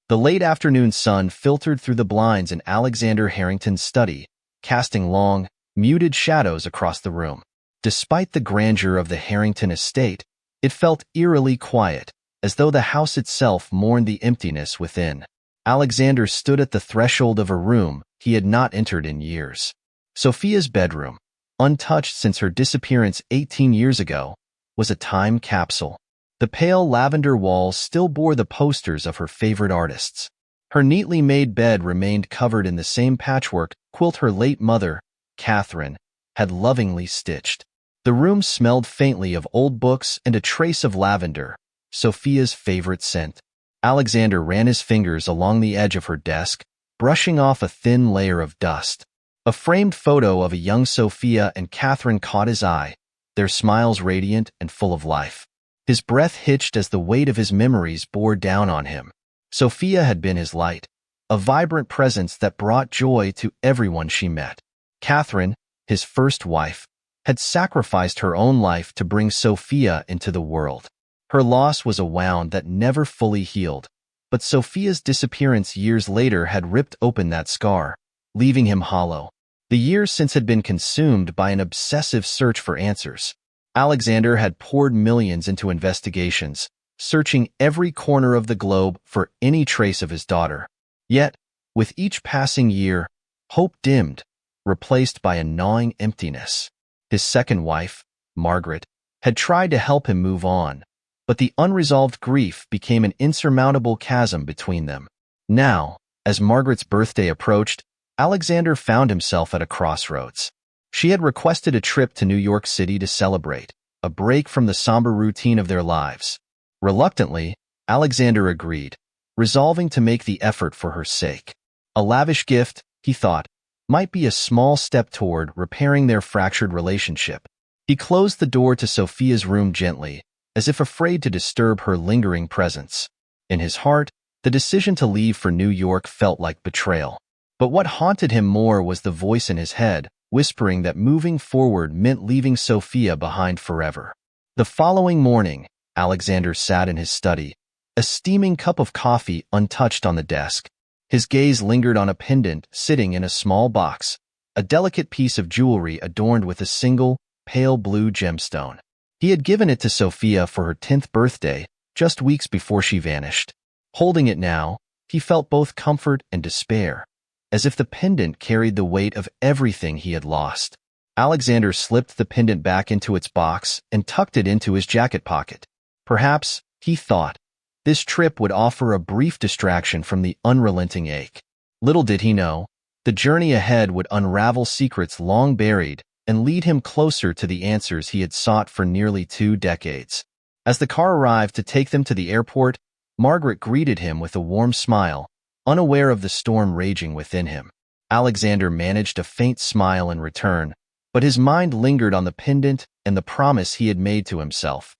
The late afternoon sun filtered through the blinds in Alexander Harrington's study, casting long, muted shadows across the room. Despite the grandeur of the Harrington estate, it felt eerily quiet, as though the house itself mourned the emptiness within. Alexander stood at the threshold of a room he had not entered in years. Sophia's bedroom, untouched since her disappearance 18 years ago, was a time capsule. The pale lavender walls still bore the posters of her favorite artists. Her neatly made bed remained covered in the same patchwork quilt her late mother, Catherine, had lovingly stitched. The room smelled faintly of old books and a trace of lavender, Sophia's favorite scent. Alexander ran his fingers along the edge of her desk, brushing off a thin layer of dust. A framed photo of a young Sophia and Catherine caught his eye, their smiles radiant and full of life. His breath hitched as the weight of his memories bore down on him. Sophia had been his light, a vibrant presence that brought joy to everyone she met. Catherine, his first wife, had sacrificed her own life to bring Sophia into the world. Her loss was a wound that never fully healed, but Sophia's disappearance years later had ripped open that scar, leaving him hollow. The years since had been consumed by an obsessive search for answers. Alexander had poured millions into investigations, searching every corner of the globe for any trace of his daughter. Yet, with each passing year, hope dimmed, replaced by a gnawing emptiness. His second wife, Margaret, had tried to help him move on, but the unresolved grief became an insurmountable chasm between them. Now, as Margaret's birthday approached, Alexander found himself at a crossroads. She had requested a trip to New York City to celebrate, a break from the somber routine of their lives. Reluctantly, Alexander agreed, resolving to make the effort for her sake. A lavish gift, he thought, might be a small step toward repairing their fractured relationship. He closed the door to Sophia's room gently, as if afraid to disturb her lingering presence. In his heart, the decision to leave for New York felt like betrayal. But what haunted him more was the voice in his head, whispering that moving forward meant leaving Sophia behind forever. The following morning, Alexander sat in his study, a steaming cup of coffee untouched on the desk. His gaze lingered on a pendant sitting in a small box, a delicate piece of jewelry adorned with a single, pale blue gemstone. He had given it to Sophia for her 10th birthday, just weeks before she vanished. Holding it now, he felt both comfort and despair, as if the pendant carried the weight of everything he had lost. Alexander slipped the pendant back into its box and tucked it into his jacket pocket. Perhaps, he thought, this trip would offer a brief distraction from the unrelenting ache. Little did he know, the journey ahead would unravel secrets long buried and lead him closer to the answers he had sought for nearly 2 decades. As the car arrived to take them to the airport, Margaret greeted him with a warm smile, unaware of the storm raging within him. Alexander managed a faint smile in return, but his mind lingered on the pendant and the promise he had made to himself.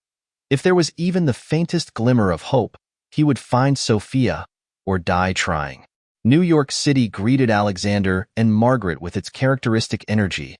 If there was even the faintest glimmer of hope, he would find Sophia or die trying. New York City greeted Alexander and Margaret with its characteristic energy.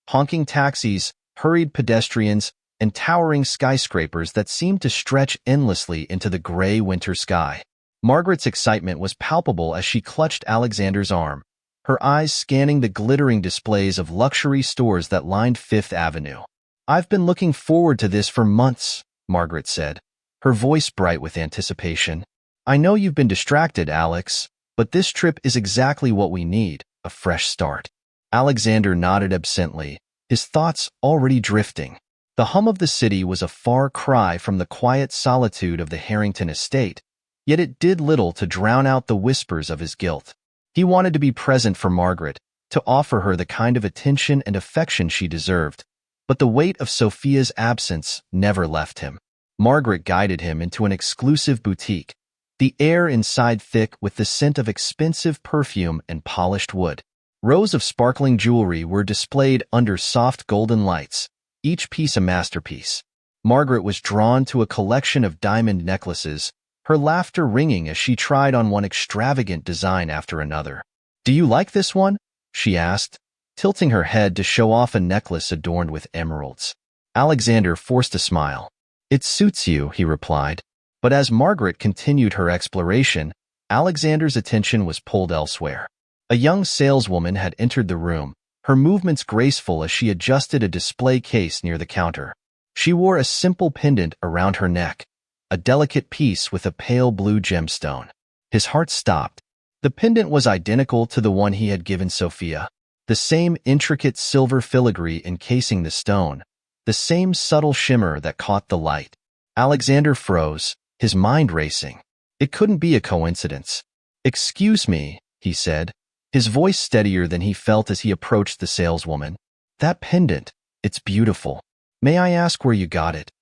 Honking taxis, hurried pedestrians, and towering skyscrapers that seemed to stretch endlessly into the gray winter sky. Margaret's excitement was palpable as she clutched Alexander's arm, her eyes scanning the glittering displays of luxury stores that lined Fifth Avenue. "I've been looking forward to this for months," Margaret said, her voice bright with anticipation. "I know you've been distracted, Alex, but this trip is exactly what we need, a fresh start." Alexander nodded absently, his thoughts already drifting. The hum of the city was a far cry from the quiet solitude of the Harrington estate, yet it did little to drown out the whispers of his guilt. He wanted to be present for Margaret, to offer her the kind of attention and affection she deserved, but the weight of Sophia's absence never left him. Margaret guided him into an exclusive boutique, the air inside thick with the scent of expensive perfume and polished wood. Rows of sparkling jewelry were displayed under soft golden lights, each piece a masterpiece. Margaret was drawn to a collection of diamond necklaces, her laughter ringing as she tried on one extravagant design after another. "Do you like this one?" she asked, tilting her head to show off a necklace adorned with emeralds. Alexander forced a smile. "It suits you," he replied. But as Margaret continued her exploration, Alexander's attention was pulled elsewhere. A young saleswoman had entered the room, her movements graceful as she adjusted a display case near the counter. She wore a simple pendant around her neck, a delicate piece with a pale blue gemstone. His heart stopped. The pendant was identical to the one he had given Sophia. The same intricate silver filigree encasing the stone, the same subtle shimmer that caught the light. Alexander froze, his mind racing. It couldn't be a coincidence. "Excuse me," he said, his voice steadier than he felt as he approached the saleswoman. "That pendant, it's beautiful. May I ask where you got it?"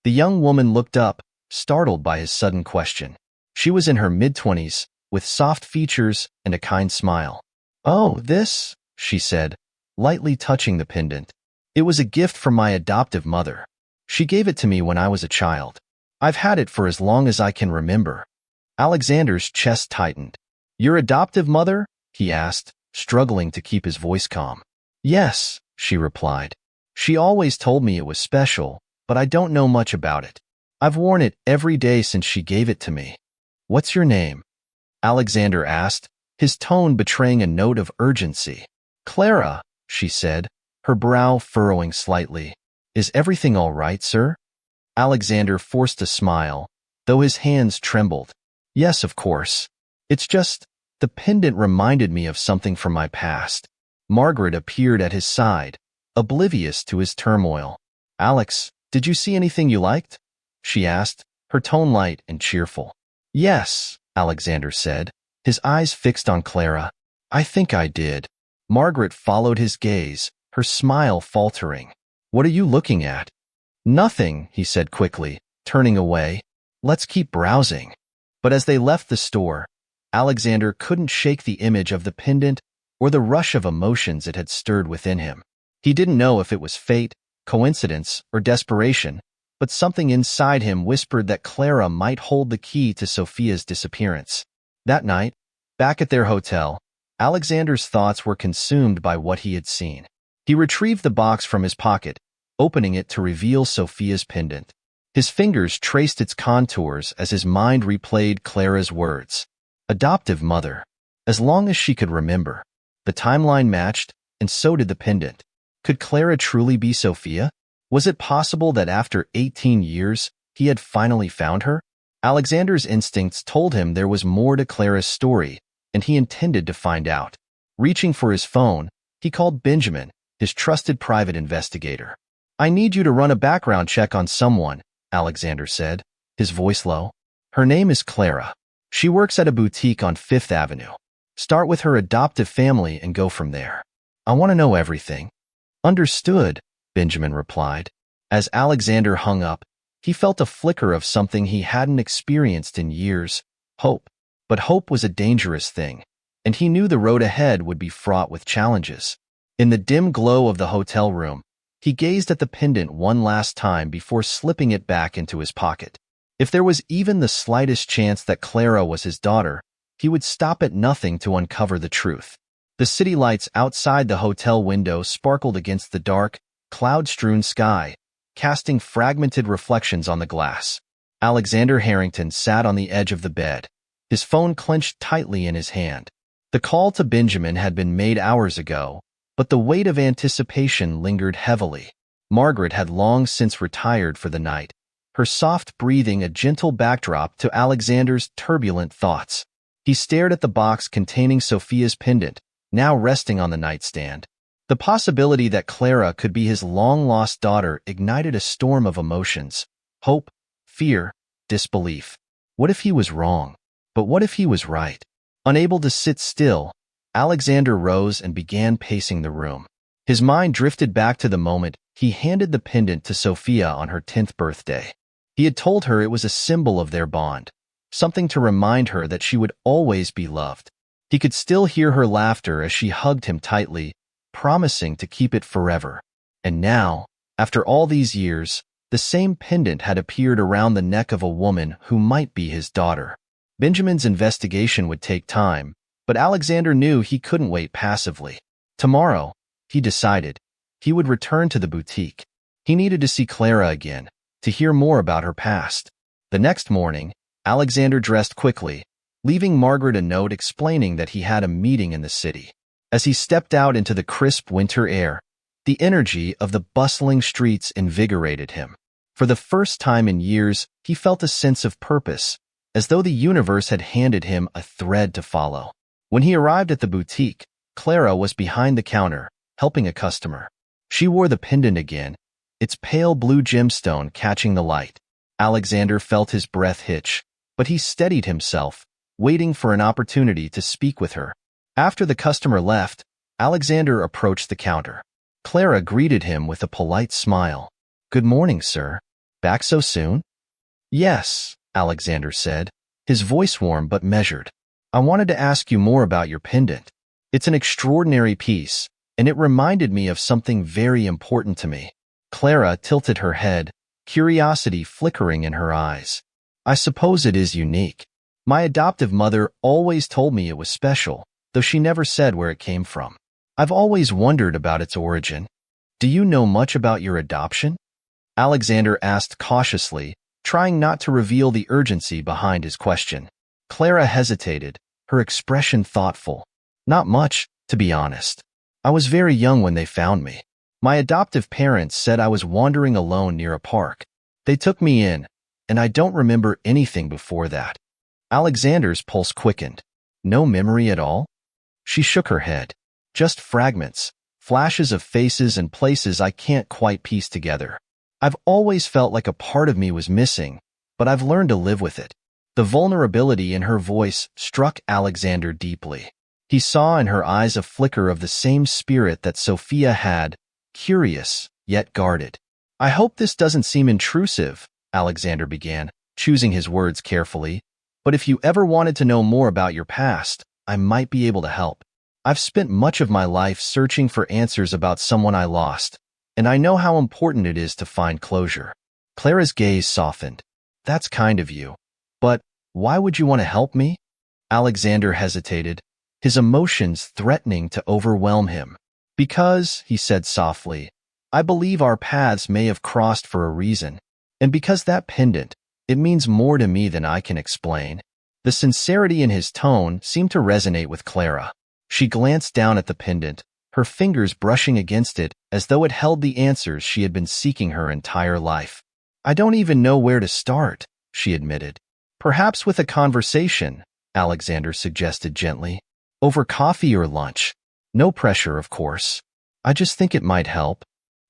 The young woman looked up, startled by his sudden question. She was in her mid-20s, with soft features and a kind smile. "Oh, this," she said, lightly touching the pendant. "It was a gift from my adoptive mother. She gave it to me when I was a child. I've had it for as long as I can remember." Alexander's chest tightened. "Your adoptive mother?" he asked, struggling to keep his voice calm. "Yes," she replied. "She always told me it was special, but I don't know much about it. I've worn it every day since she gave it to me." "What's your name?" Alexander asked, his tone betraying a note of urgency. "Clara," she said, her brow furrowing slightly. "Is everything all right, sir?" Alexander forced a smile, though his hands trembled. "Yes, of course. It's just, the pendant reminded me of something from my past." Margaret appeared at his side, oblivious to his turmoil. "Alex, did you see anything you liked?" she asked, her tone light and cheerful. "Yes," Alexander said, his eyes fixed on Clara. "I think I did." Margaret followed his gaze, her smile faltering. "What are you looking at?" "Nothing," he said quickly, turning away. "Let's keep browsing." But as they left the store, Alexander couldn't shake the image of the pendant or the rush of emotions it had stirred within him. He didn't know if it was fate, coincidence, or desperation, but something inside him whispered that Clara might hold the key to Sophia's disappearance. That night, back at their hotel, Alexander's thoughts were consumed by what he had seen. He retrieved the box from his pocket, opening it to reveal Sophia's pendant. His fingers traced its contours as his mind replayed Clara's words. Adoptive mother. As long as she could remember. The timeline matched, and so did the pendant. Could Clara truly be Sophia? Was it possible that after 18 years, he had finally found her? Alexander's instincts told him there was more to Clara's story, and he intended to find out. Reaching for his phone, he called Benjamin, his trusted private investigator. "I need you to run a background check on someone," Alexander said, his voice low. "Her name is Clara. She works at a boutique on Fifth Avenue. Start with her adoptive family and go from there. I want to know everything." "Understood," Benjamin replied. As Alexander hung up, he felt a flicker of something he hadn't experienced in years, hope. But hope was a dangerous thing, and he knew the road ahead would be fraught with challenges. In the dim glow of the hotel room, he gazed at the pendant one last time before slipping it back into his pocket. If there was even the slightest chance that Clara was his daughter, he would stop at nothing to uncover the truth. The city lights outside the hotel window sparkled against the dark, cloud-strewn sky, casting fragmented reflections on the glass. Alexander Harrington sat on the edge of the bed, his phone clenched tightly in his hand. The call to Benjamin had been made hours ago, but the weight of anticipation lingered heavily. Margaret had long since retired for the night, her soft breathing a gentle backdrop to Alexander's turbulent thoughts. He stared at the box containing Sophia's pendant, now resting on the nightstand. The possibility that Clara could be his long-lost daughter ignited a storm of emotions: hope, fear, disbelief. What if he was wrong? But what if he was right? Unable to sit still, Alexander rose and began pacing the room. His mind drifted back to the moment he handed the pendant to Sophia on her 10th birthday. He had told her it was a symbol of their bond, something to remind her that she would always be loved. He could still hear her laughter as she hugged him tightly, promising to keep it forever. And now, after all these years, the same pendant had appeared around the neck of a woman who might be his daughter. Benjamin's investigation would take time, but Alexander knew he couldn't wait passively. Tomorrow, he decided, he would return to the boutique. He needed to see Clara again, to hear more about her past. The next morning, Alexander dressed quickly, leaving Margaret a note explaining that he had a meeting in the city. As he stepped out into the crisp winter air, the energy of the bustling streets invigorated him. For the first time in years, he felt a sense of purpose, as though the universe had handed him a thread to follow. When he arrived at the boutique, Clara was behind the counter, helping a customer. She wore the pendant again, its pale blue gemstone catching the light. Alexander felt his breath hitch, but he steadied himself, waiting for an opportunity to speak with her. After the customer left, Alexander approached the counter. Clara greeted him with a polite smile. "Good morning, sir. Back so soon?" "Yes," Alexander said, his voice warm but measured. "I wanted to ask you more about your pendant. It's an extraordinary piece, and it reminded me of something very important to me." Clara tilted her head, curiosity flickering in her eyes. "I suppose it is unique. My adoptive mother always told me it was special, though she never said where it came from. I've always wondered about its origin. Do you know much about your adoption?" Alexander asked cautiously, trying not to reveal the urgency behind his question. Clara hesitated, her expression thoughtful. "Not much, to be honest. I was very young when they found me. My adoptive parents said I was wandering alone near a park. They took me in, and I don't remember anything before that." Alexander's pulse quickened. "No memory at all?" She shook her head. "Just fragments, flashes of faces and places I can't quite piece together. I've always felt like a part of me was missing, but I've learned to live with it." The vulnerability in her voice struck Alexander deeply. He saw in her eyes a flicker of the same spirit that Sophia had, curious, yet guarded. "I hope this doesn't seem intrusive," Alexander began, choosing his words carefully, "but if you ever wanted to know more about your past, I might be able to help. I've spent much of my life searching for answers about someone I lost, and I know how important it is to find closure." Clara's gaze softened. "That's kind of you. But why would you want to help me?" Alexander hesitated, his emotions threatening to overwhelm him. "Because," he said softly, "I believe our paths may have crossed for a reason, and because that pendant, it means more to me than I can explain." The sincerity in his tone seemed to resonate with Clara. She glanced down at the pendant, her fingers brushing against it as though it held the answers she had been seeking her entire life. "I don't even know where to start," she admitted. "Perhaps with a conversation," Alexander suggested gently. "Over coffee or lunch. No pressure, of course. I just think it might help."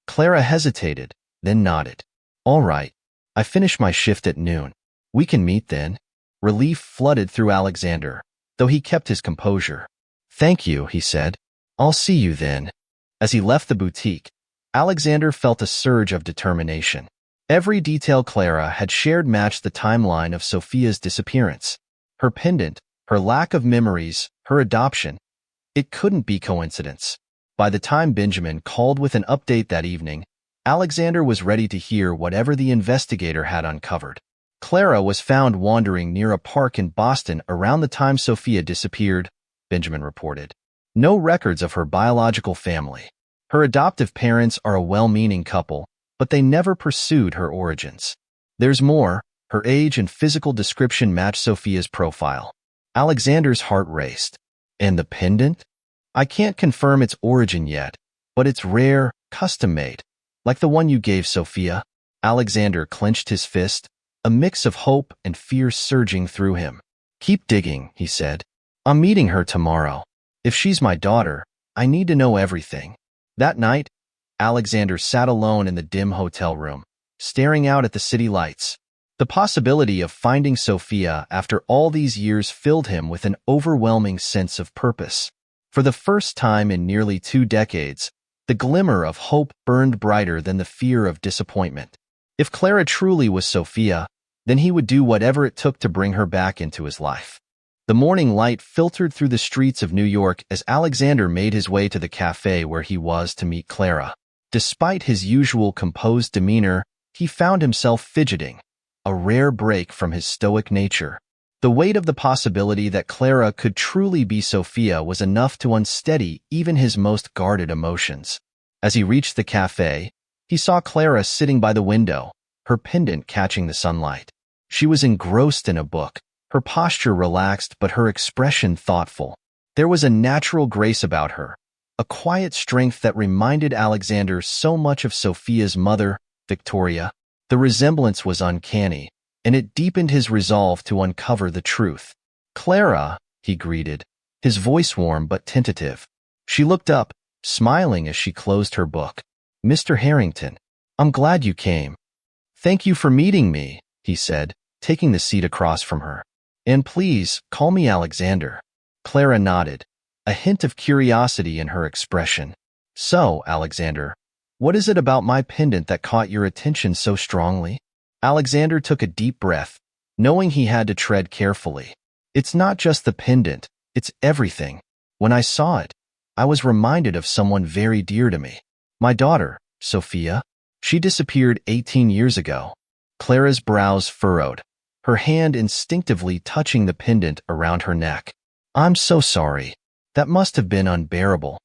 Clara hesitated, then nodded. "All right. I finish my shift at noon. We can meet then." Relief flooded through Alexander, though he kept his composure. "Thank you," he said. "I'll see you then." As he left the boutique, Alexander felt a surge of determination. Every detail Clara had shared matched the timeline of Sophia's disappearance. Her pendant, her lack of memories, her adoption. It couldn't be coincidence. By the time Benjamin called with an update that evening, Alexander was ready to hear whatever the investigator had uncovered. Clara was found wandering near a park in Boston around the time Sophia disappeared, Benjamin reported. No records of her biological family. Her adoptive parents are a well-meaning couple, but they never pursued her origins. There's more. Her age and physical description match Sophia's profile. Alexander's heart raced. "And the pendant? I can't confirm its origin yet, but it's rare, custom-made, like the one you gave Sophia." Alexander clenched his fist, a mix of hope and fear surging through him. "Keep digging," he said. "I'm meeting her tomorrow. If she's my daughter, I need to know everything." That night, Alexander sat alone in the dim hotel room, staring out at the city lights. The possibility of finding Sophia after all these years filled him with an overwhelming sense of purpose. For the first time in nearly 2 decades, the glimmer of hope burned brighter than the fear of disappointment. If Clara truly was Sophia, then he would do whatever it took to bring her back into his life. The morning light filtered through the streets of New York as Alexander made his way to the cafe where he was to meet Clara. Despite his usual composed demeanor, he found himself fidgeting, a rare break from his stoic nature. The weight of the possibility that Clara could truly be Sophia was enough to unsteady even his most guarded emotions. As he reached the cafe, he saw Clara sitting by the window, her pendant catching the sunlight. She was engrossed in a book, Her posture relaxed, but her expression thoughtful. There was a natural grace about her, a quiet strength that reminded Alexander so much of Sophia's mother, Victoria. The resemblance was uncanny, and it deepened his resolve to uncover the truth. "Clara," he greeted, his voice warm but tentative. She looked up, smiling as she closed her book. "Mr. Harrington, I'm glad you came." "Thank you for meeting me," he said, taking the seat across from her. "And please, call me Alexander." Clara nodded, a hint of curiosity in her expression. "So, Alexander, what is it about my pendant that caught your attention so strongly?" Alexander took a deep breath, knowing he had to tread carefully. "It's not just the pendant, it's everything. When I saw it, I was reminded of someone very dear to me. My daughter, Sophia. She disappeared 18 years ago." Clara's brows furrowed, her hand instinctively touching the pendant around her neck. "I'm so sorry. That must have been unbearable."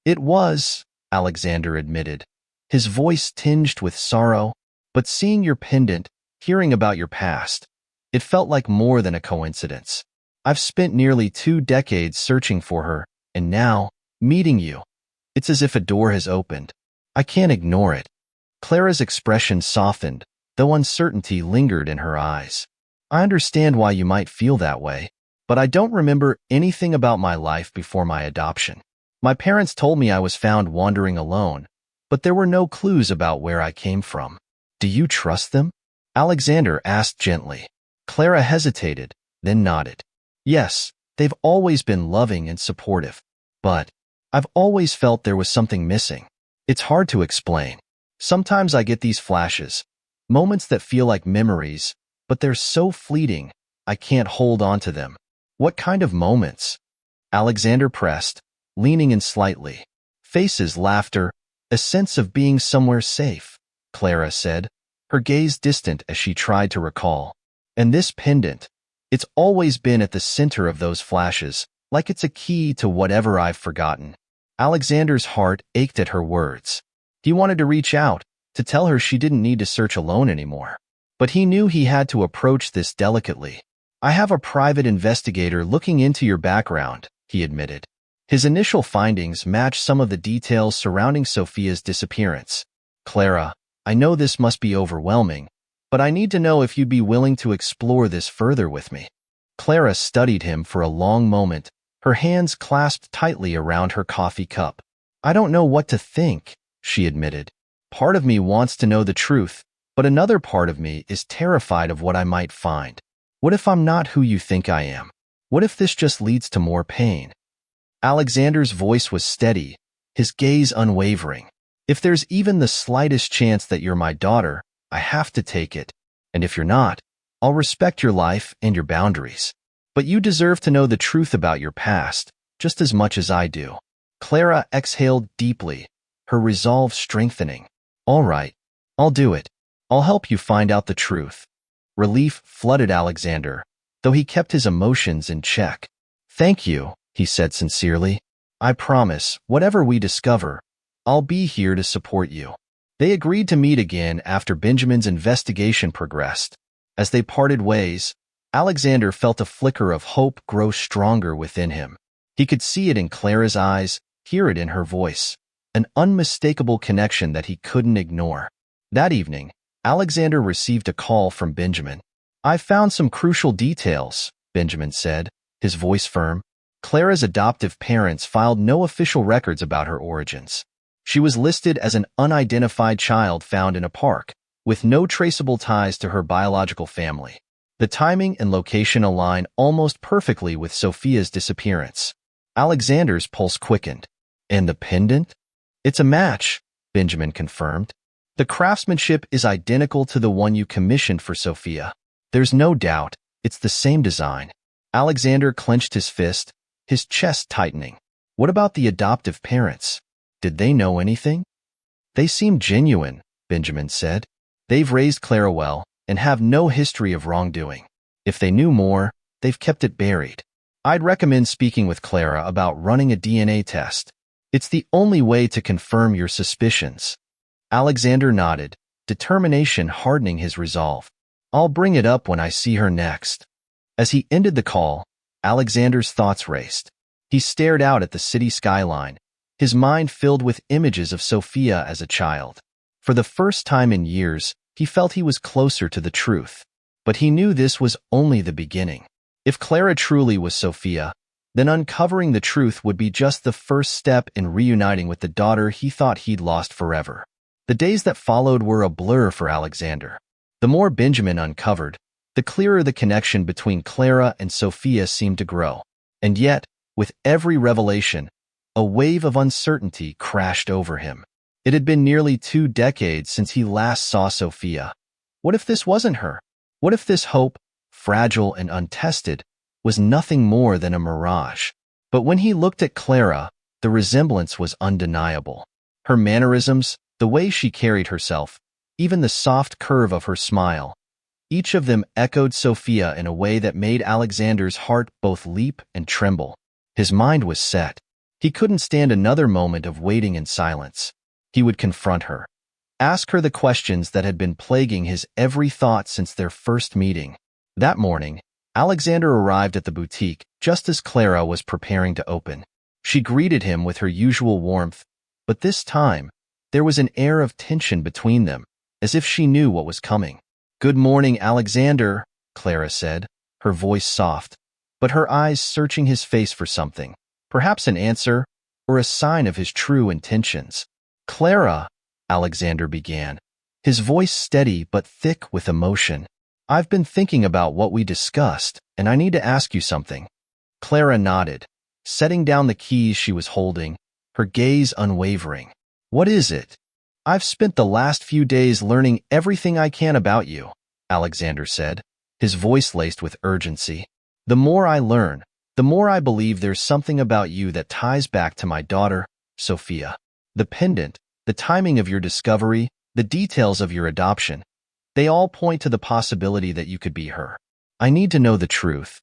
"It was," Alexander admitted, his voice tinged with sorrow. "But seeing your pendant, hearing about your past, it felt like more than a coincidence. I've spent nearly 2 decades searching for her, and now, meeting you, it's as if a door has opened. I can't ignore it." Clara's expression softened, though uncertainty lingered in her eyes. "I understand why you might feel that way, but I don't remember anything about my life before my adoption. My parents told me I was found wandering alone, but there were no clues about where I came from." "Do you trust them?" Alexander asked gently. Clara hesitated, then nodded. "Yes, they've always been loving and supportive. But I've always felt there was something missing. It's hard to explain. Sometimes I get these flashes, moments that feel like memories, but they're so fleeting, I can't hold on to them." "What kind of moments?" Alexander pressed, leaning in slightly. "Faces, laughter, a sense of being somewhere safe," Clara said, her gaze distant as she tried to recall. "And this pendant, it's always been at the center of those flashes, like it's a key to whatever I've forgotten." Alexander's heart ached at her words. He wanted to reach out, to tell her she didn't need to search alone anymore. But he knew he had to approach this delicately. "I have a private investigator looking into your background," he admitted. His initial findings matched some of the details surrounding Sophia's disappearance. "Clara, I know this must be overwhelming, but I need to know if you'd be willing to explore this further with me." Clara studied him for a long moment, her hands clasped tightly around her coffee cup. "I don't know what to think," she admitted. "Part of me wants to know the truth, but another part of me is terrified of what I might find. What if I'm not who you think I am? What if this just leads to more pain?" Alexander's voice was steady, his gaze unwavering. "If there's even the slightest chance that you're my daughter, I have to take it. And if you're not, I'll respect your life and your boundaries. But you deserve to know the truth about your past, just as much as I do." Clara exhaled deeply, her resolve strengthening. "All right, I'll do it. I'll help you find out the truth." Relief flooded Alexander, though he kept his emotions in check. "Thank you," he said sincerely. "I promise, whatever we discover, I'll be here to support you." They agreed to meet again after Benjamin's investigation progressed. As they parted ways, Alexander felt a flicker of hope grow stronger within him. He could see it in Clara's eyes, hear it in her voice, an unmistakable connection that he couldn't ignore. That evening, Alexander received a call from Benjamin. "I found some crucial details," Benjamin said, his voice firm. Clara's adoptive parents filed no official records about her origins. She was listed as an unidentified child found in a park, with no traceable ties to her biological family. The timing and location align almost perfectly with Sophia's disappearance. Alexander's pulse quickened. "And the pendant?" "It's a match," Benjamin confirmed. "The craftsmanship is identical to the one you commissioned for Sophia. There's no doubt, it's the same design." Alexander clenched his fist, his chest tightening. "What about the adoptive parents? Did they know anything?" "They seem genuine," Benjamin said. "They've raised Clara well and have no history of wrongdoing. If they knew more, they've kept it buried. I'd recommend speaking with Clara about running a DNA test. It's the only way to confirm your suspicions." Alexander nodded, determination hardening his resolve. "I'll bring it up when I see her next." As he ended the call, Alexander's thoughts raced. He stared out at the city skyline, his mind filled with images of Sophia as a child. For the first time in years, he felt he was closer to the truth. But he knew this was only the beginning. If Clara truly was Sophia, then uncovering the truth would be just the first step in reuniting with the daughter he thought he'd lost forever. The days that followed were a blur for Alexander. The more Benjamin uncovered, the clearer the connection between Clara and Sophia seemed to grow. And yet, with every revelation, a wave of uncertainty crashed over him. It had been nearly 2 decades since he last saw Sophia. What if this wasn't her? What if this hope, fragile and untested, was nothing more than a mirage? But when he looked at Clara, the resemblance was undeniable. Her mannerisms, the way she carried herself, even the soft curve of her smile, each of them echoed Sophia in a way that made Alexander's heart both leap and tremble. His mind was set. He couldn't stand another moment of waiting in silence. He would confront her, ask her the questions that had been plaguing his every thought since their first meeting. That morning, Alexander arrived at the boutique just as Clara was preparing to open. She greeted him with her usual warmth, but this time, there was an air of tension between them, as if she knew what was coming. "Good morning, Alexander," Clara said, her voice soft, but her eyes searching his face for something, perhaps an answer or a sign of his true intentions. "Clara," Alexander began, his voice steady but thick with emotion. "I've been thinking about what we discussed, and I need to ask you something." Clara nodded, setting down the keys she was holding, her gaze unwavering. "What is it?" "I've spent the last few days learning everything I can about you," Alexander said, his voice laced with urgency. "The more I learn, the more I believe there's something about you that ties back to my daughter, Sophia. The pendant, the timing of your discovery, the details of your adoption, they all point to the possibility that you could be her. I need to know the truth."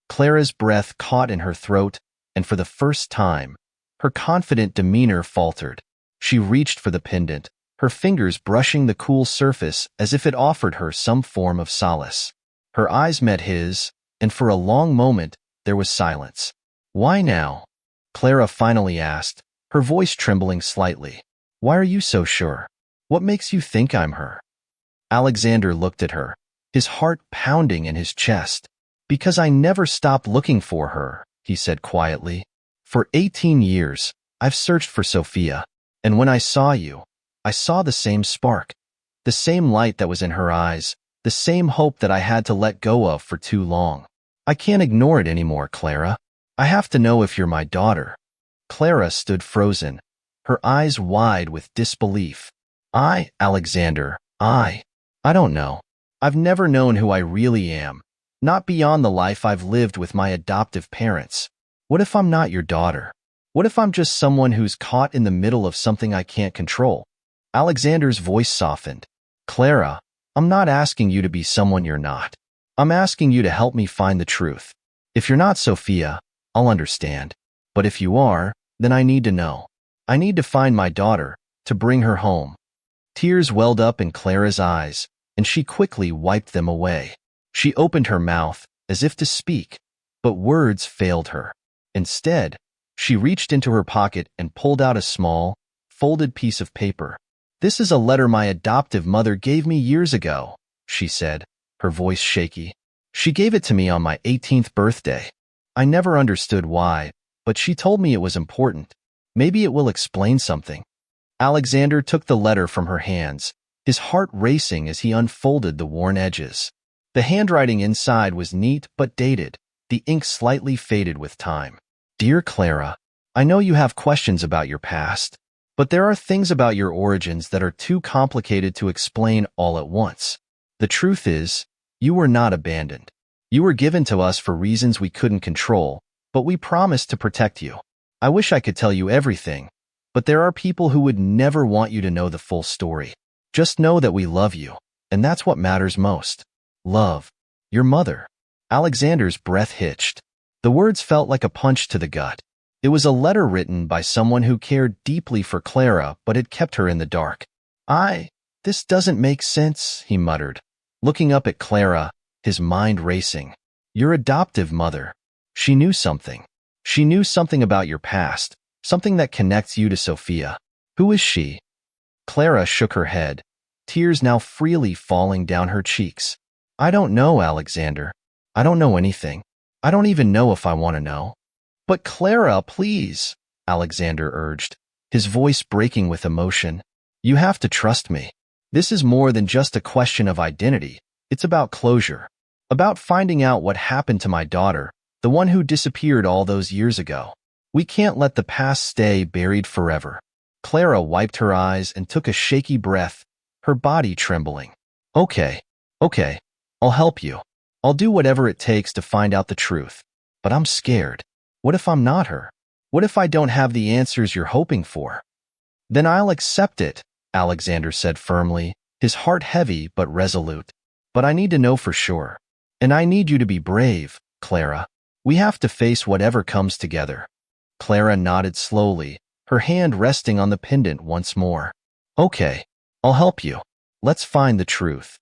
Clara's breath caught in her throat, and for the first time, her confident demeanor faltered. She reached for the pendant, her fingers brushing the cool surface as if it offered her some form of solace. Her eyes met his, and for a long moment, there was silence. "Why now?" Clara finally asked, her voice trembling slightly. "Why are you so sure? What makes you think I'm her?" Alexander looked at her, his heart pounding in his chest. "Because I never stopped looking for her," he said quietly. "For 18 years, I've searched for Sophia, and when I saw you, I saw the same spark, the same light that was in her eyes, the same hope that I had to let go of for too long. I can't ignore it anymore, Clara. I have to know if you're my daughter." Clara stood frozen, her eyes wide with disbelief. Alexander, I don't know. I've never known who I really am, not beyond the life I've lived with my adoptive parents. What if I'm not your daughter? What if I'm just someone who's caught in the middle of something I can't control?" Alexander's voice softened. "Clara, I'm not asking you to be someone you're not. I'm asking you to help me find the truth. If you're not Sophia, I'll understand. But if you are, then I need to know. I need to find my daughter, to bring her home." Tears welled up in Clara's eyes, and she quickly wiped them away. She opened her mouth, as if to speak, but words failed her. Instead, she reached into her pocket and pulled out a small, folded piece of paper. "This is a letter my adoptive mother gave me years ago," she said, her voice shaky. "She gave it to me on my 18th birthday. I never understood why, but she told me it was important. Maybe it will explain something." Alexander took the letter from her hands, his heart racing as he unfolded the worn edges. The handwriting inside was neat but dated, the ink slightly faded with time. "Dear Clara, I know you have questions about your past, but there are things about your origins that are too complicated to explain all at once. The truth is, you were not abandoned. You were given to us for reasons we couldn't control, but we promised to protect you. I wish I could tell you everything, but there are people who would never want you to know the full story. Just know that we love you, and that's what matters most. Love. Your mother." Alexander's breath hitched. The words felt like a punch to the gut. It was a letter written by someone who cared deeply for Clara but had kept her in the dark. This doesn't make sense," he muttered, looking up at Clara, his mind racing. Your adoptive mother. She knew something. She knew something about your past, something that connects you to Sophia. Who is she? Clara shook her head, tears now freely falling down her cheeks. I don't know, Alexander. I don't know anything. I don't even know if I want to know. But Clara, please, Alexander urged, his voice breaking with emotion. You have to trust me. This is more than just a question of identity. It's about closure. About finding out what happened to my daughter, the one who disappeared all those years ago. We can't let the past stay buried forever. Clara wiped her eyes and took a shaky breath, her body trembling. Okay, I'll help you. I'll do whatever it takes to find out the truth. But I'm scared. What if I'm not her? What if I don't have the answers you're hoping for? Then I'll accept it, Alexander said firmly, his heart heavy but resolute. But I need to know for sure. And I need you to be brave, Clara. We have to face whatever comes together. Clara nodded slowly, her hand resting on the pendant once more. Okay, I'll help you. Let's find the truth.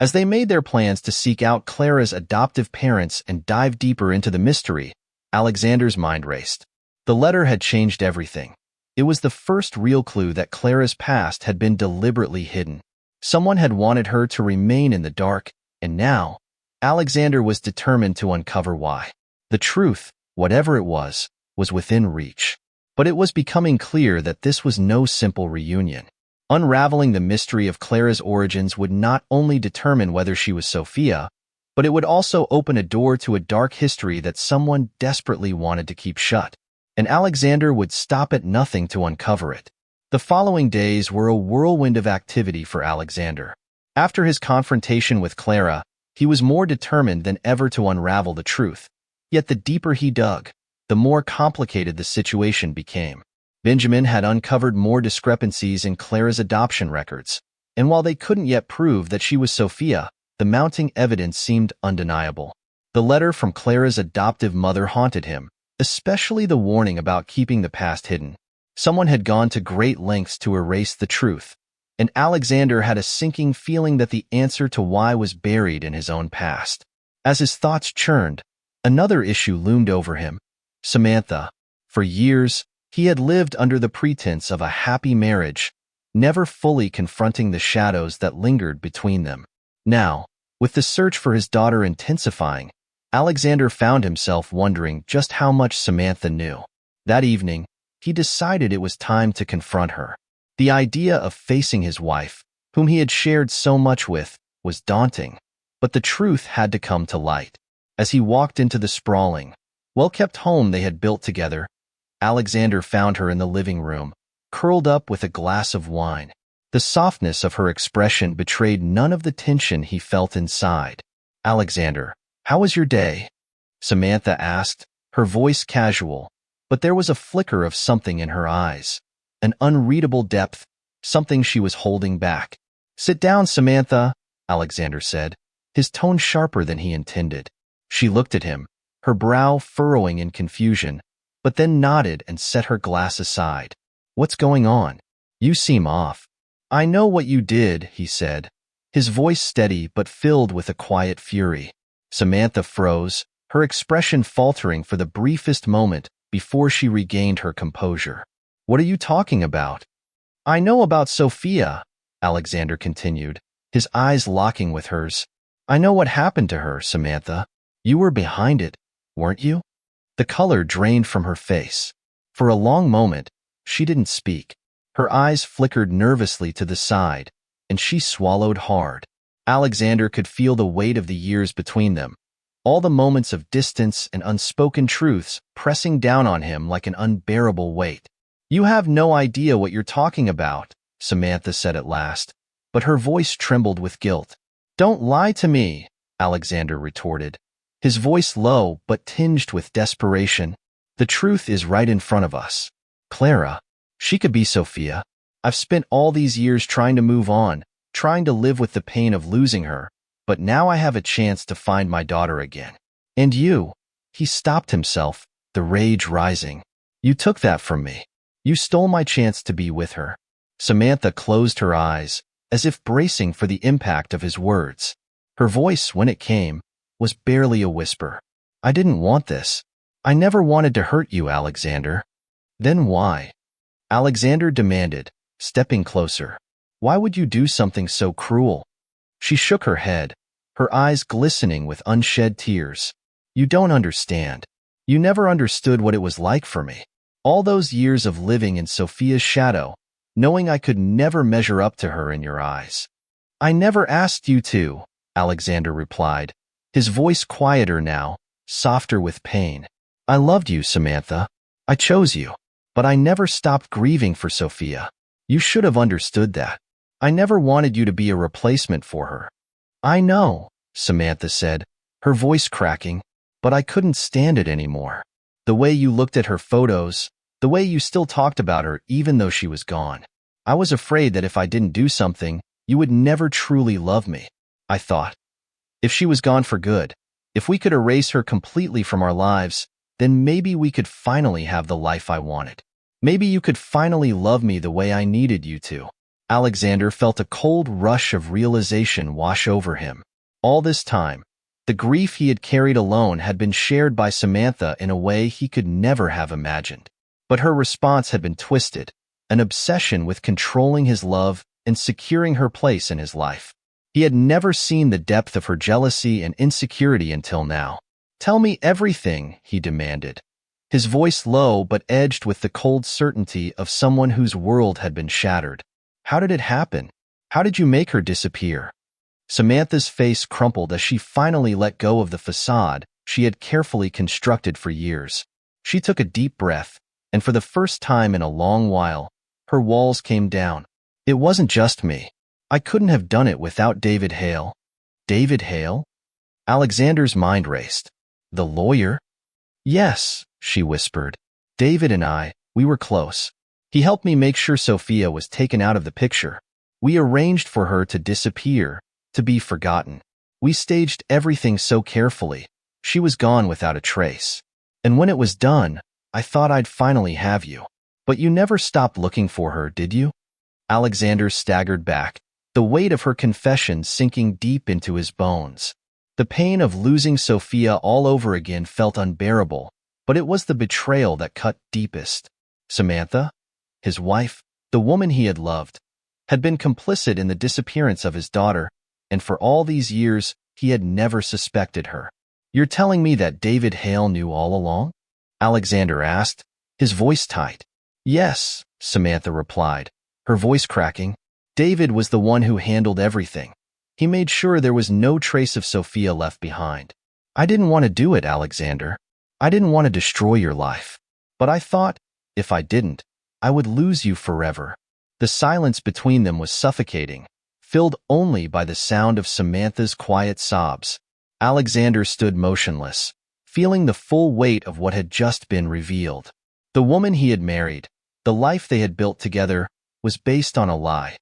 As they made their plans to seek out Clara's adoptive parents and dive deeper into the mystery, Alexander's mind raced. The letter had changed everything. It was the first real clue that Clara's past had been deliberately hidden. Someone had wanted her to remain in the dark, and now, Alexander was determined to uncover why. The truth, whatever it was within reach. But it was becoming clear that this was no simple reunion. Unraveling the mystery of Clara's origins would not only determine whether she was Sophia, but it would also open a door to a dark history that someone desperately wanted to keep shut. And Alexander would stop at nothing to uncover it. The following days were a whirlwind of activity for Alexander. After his confrontation with Clara, he was more determined than ever to unravel the truth. Yet the deeper he dug, the more complicated the situation became. Benjamin had uncovered more discrepancies in Clara's adoption records, and while they couldn't yet prove that she was Sophia, the mounting evidence seemed undeniable. The letter from Clara's adoptive mother haunted him, especially the warning about keeping the past hidden. Someone had gone to great lengths to erase the truth, and Alexander had a sinking feeling that the answer to why was buried in his own past. As his thoughts churned, another issue loomed over him. Samantha. For years, he had lived under the pretense of a happy marriage, never fully confronting the shadows that lingered between them. Now, with the search for his daughter intensifying, Alexander found himself wondering just how much Samantha knew. That evening, he decided it was time to confront her. The idea of facing his wife, whom he had shared so much with, was daunting, but the truth had to come to light. As he walked into the sprawling, well-kept home they had built together, Alexander found her in the living room, curled up with a glass of wine. The softness of her expression betrayed none of the tension he felt inside. Alexander, how was your day? Samantha asked, her voice casual, but there was a flicker of something in her eyes, an unreadable depth, something she was holding back. Sit down, Samantha, Alexander said, his tone sharper than he intended. She looked at him, her brow furrowing in confusion, but then nodded and set her glass aside. What's going on? You seem off. I know what you did, he said, his voice steady but filled with a quiet fury. Samantha froze, her expression faltering for the briefest moment before she regained her composure. What are you talking about? I know about Sophia, Alexander continued, his eyes locking with hers. I know what happened to her, Samantha. You were behind it, weren't you? The color drained from her face. For a long moment, she didn't speak. Her eyes flickered nervously to the side, and she swallowed hard. Alexander could feel the weight of the years between them, all the moments of distance and unspoken truths pressing down on him like an unbearable weight. You have no idea what you're talking about, Samantha said at last, but her voice trembled with guilt. Don't lie to me, Alexander retorted, his voice low but tinged with desperation. The truth is right in front of us. Clara, she could be Sophia. I've spent all these years trying to move on, trying to live with the pain of losing her, but now I have a chance to find my daughter again. And you, he stopped himself, the rage rising. You took that from me. You stole my chance to be with her. Samantha closed her eyes, as if bracing for the impact of his words. Her voice, when it came, was barely a whisper. I didn't want this. I never wanted to hurt you, Alexander. Then why? Alexander demanded, stepping closer. Why would you do something so cruel? She shook her head, her eyes glistening with unshed tears. You don't understand. You never understood what it was like for me. All those years of living in Sophia's shadow, knowing I could never measure up to her in your eyes. I never asked you to, Alexander replied, his voice quieter now, softer with pain. I loved you, Samantha. I chose you. But I never stopped grieving for Sophia. You should have understood that. I never wanted you to be a replacement for her. I know, Samantha said, her voice cracking, but I couldn't stand it anymore. The way you looked at her photos, the way you still talked about her even though she was gone. I was afraid that if I didn't do something, you would never truly love me. I thought, if she was gone for good, if we could erase her completely from our lives, then maybe we could finally have the life I wanted. Maybe you could finally love me the way I needed you to. Alexander felt a cold rush of realization wash over him. All this time, the grief he had carried alone had been shared by Samantha in a way he could never have imagined. But her response had been twisted, an obsession with controlling his love and securing her place in his life. He had never seen the depth of her jealousy and insecurity until now. Tell me everything, he demanded, his voice low but edged with the cold certainty of someone whose world had been shattered. How did it happen? How did you make her disappear? Samantha's face crumpled as she finally let go of the facade she had carefully constructed for years. She took a deep breath, and for the first time in a long while, her walls came down. It wasn't just me. I couldn't have done it without David Hale. David Hale? Alexander's mind raced. The lawyer? Yes, she whispered. David and I, we were close. He helped me make sure Sophia was taken out of the picture. We arranged for her to disappear, to be forgotten. We staged everything so carefully. She was gone without a trace. And when it was done, I thought I'd finally have you. But you never stopped looking for her, did you? Alexander staggered back, the weight of her confession sinking deep into his bones. The pain of losing Sophia all over again felt unbearable, but it was the betrayal that cut deepest. Samantha, his wife, the woman he had loved, had been complicit in the disappearance of his daughter, and for all these years, he had never suspected her. You're telling me that David Hale knew all along? Alexander asked, his voice tight. Yes, Samantha replied, her voice cracking. David was the one who handled everything. He made sure there was no trace of Sophia left behind. I didn't want to do it, Alexander. I didn't want to destroy your life. But I thought, if I didn't, I would lose you forever. The silence between them was suffocating, filled only by the sound of Samantha's quiet sobs. Alexander stood motionless, feeling the full weight of what had just been revealed. The woman he had married, the life they had built together, was based on a lie.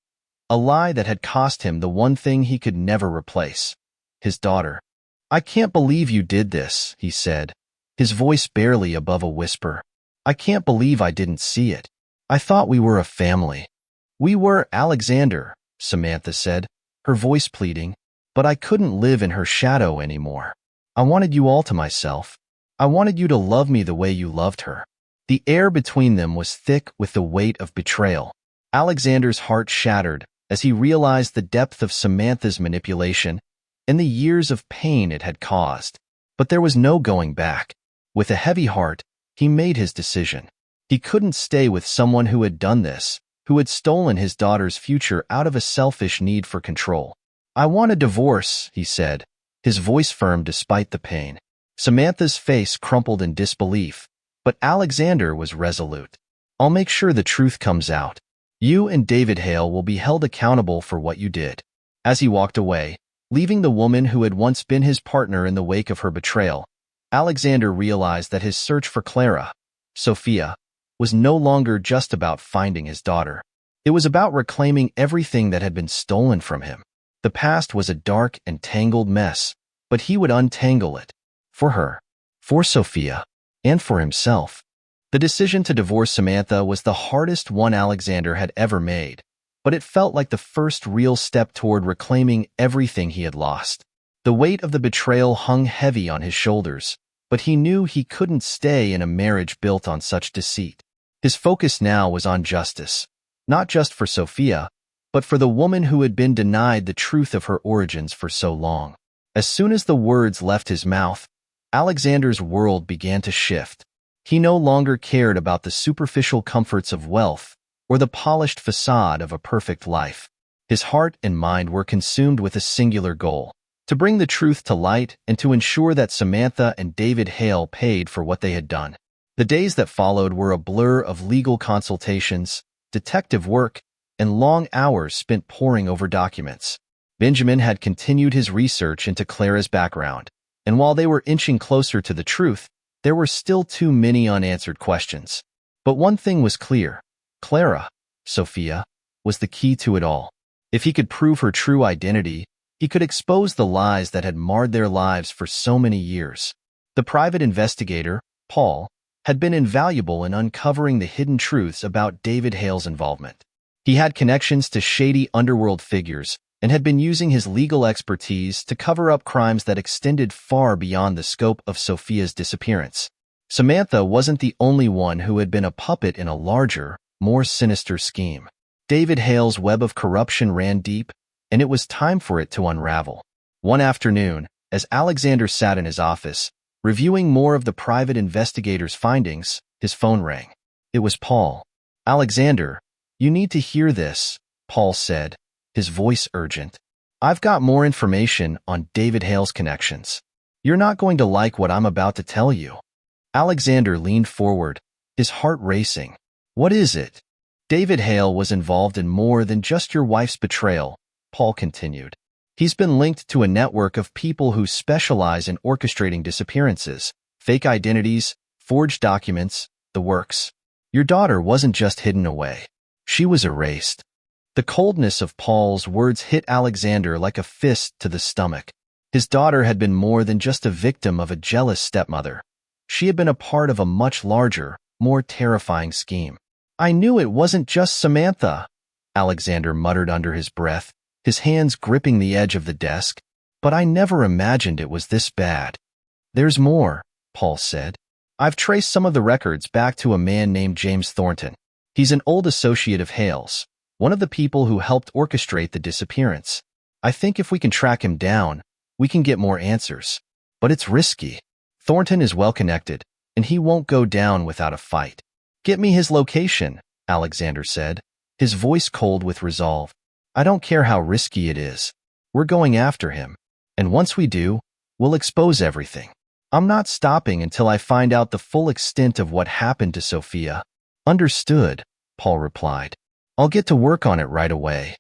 A lie that had cost him the one thing he could never replace, his daughter. I can't believe you did this, he said, his voice barely above a whisper. I can't believe I didn't see it. I thought we were a family. We were, Alexander, Samantha said, her voice pleading, but I couldn't live in her shadow anymore. I wanted you all to myself. I wanted you to love me the way you loved her. The air between them was thick with the weight of betrayal. Alexander's heart shattered as he realized the depth of Samantha's manipulation and the years of pain it had caused. But there was no going back. With a heavy heart, he made his decision. He couldn't stay with someone who had done this, who had stolen his daughter's future out of a selfish need for control. I want a divorce, he said, his voice firm despite the pain. Samantha's face crumpled in disbelief, but Alexander was resolute. I'll make sure the truth comes out. You and David Hale will be held accountable for what you did. As he walked away, leaving the woman who had once been his partner in the wake of her betrayal, Alexander realized that his search for Clara, Sophia, was no longer just about finding his daughter. It was about reclaiming everything that had been stolen from him. The past was a dark and tangled mess, but he would untangle it. For her, for Sophia, and for himself. The decision to divorce Samantha was the hardest one Alexander had ever made, but it felt like the first real step toward reclaiming everything he had lost. The weight of the betrayal hung heavy on his shoulders, but he knew he couldn't stay in a marriage built on such deceit. His focus now was on justice, not just for Sophia, but for the woman who had been denied the truth of her origins for so long. As soon as the words left his mouth, Alexander's world began to shift. He no longer cared about the superficial comforts of wealth or the polished facade of a perfect life. His heart and mind were consumed with a singular goal: to bring the truth to light and to ensure that Samantha and David Hale paid for what they had done. The days that followed were a blur of legal consultations, detective work, and long hours spent poring over documents. Benjamin had continued his research into Clara's background, and while they were inching closer to the truth, there were still too many unanswered questions. But one thing was clear: Clara, Sophia, was the key to it all. If he could prove her true identity, he could expose the lies that had marred their lives for so many years. The private investigator, Paul, had been invaluable in uncovering the hidden truths about David Hale's involvement. He had connections to shady underworld figures and had been using his legal expertise to cover up crimes that extended far beyond the scope of Sophia's disappearance. Samantha wasn't the only one who had been a puppet in a larger, more sinister scheme. David Hale's web of corruption ran deep, and it was time for it to unravel. One afternoon, as Alexander sat in his office, reviewing more of the private investigator's findings, his phone rang. It was Paul. "Alexander, you need to hear this," Paul said, his voice urgent. "I've got more information on David Hale's connections. You're not going to like what I'm about to tell you." Alexander leaned forward, his heart racing. "What is it?" "David Hale was involved in more than just your wife's betrayal," Paul continued. "He's been linked to a network of people who specialize in orchestrating disappearances, fake identities, forged documents, the works. Your daughter wasn't just hidden away. She was erased." The coldness of Paul's words hit Alexander like a fist to the stomach. His daughter had been more than just a victim of a jealous stepmother. She had been a part of a much larger, more terrifying scheme. "I knew it wasn't just Samantha," Alexander muttered under his breath, his hands gripping the edge of the desk. "But I never imagined it was this bad." "There's more," Paul said. "I've traced some of the records back to a man named James Thornton. He's an old associate of Hale's, one of the people who helped orchestrate the disappearance. I think if we can track him down, we can get more answers. But it's risky. Thornton is well connected, and he won't go down without a fight." "Get me his location," Alexander said, his voice cold with resolve. "I don't care how risky it is. We're going after him. And once we do, we'll expose everything. I'm not stopping until I find out the full extent of what happened to Sophia." "Understood," Paul replied. "I'll get to work on it right away."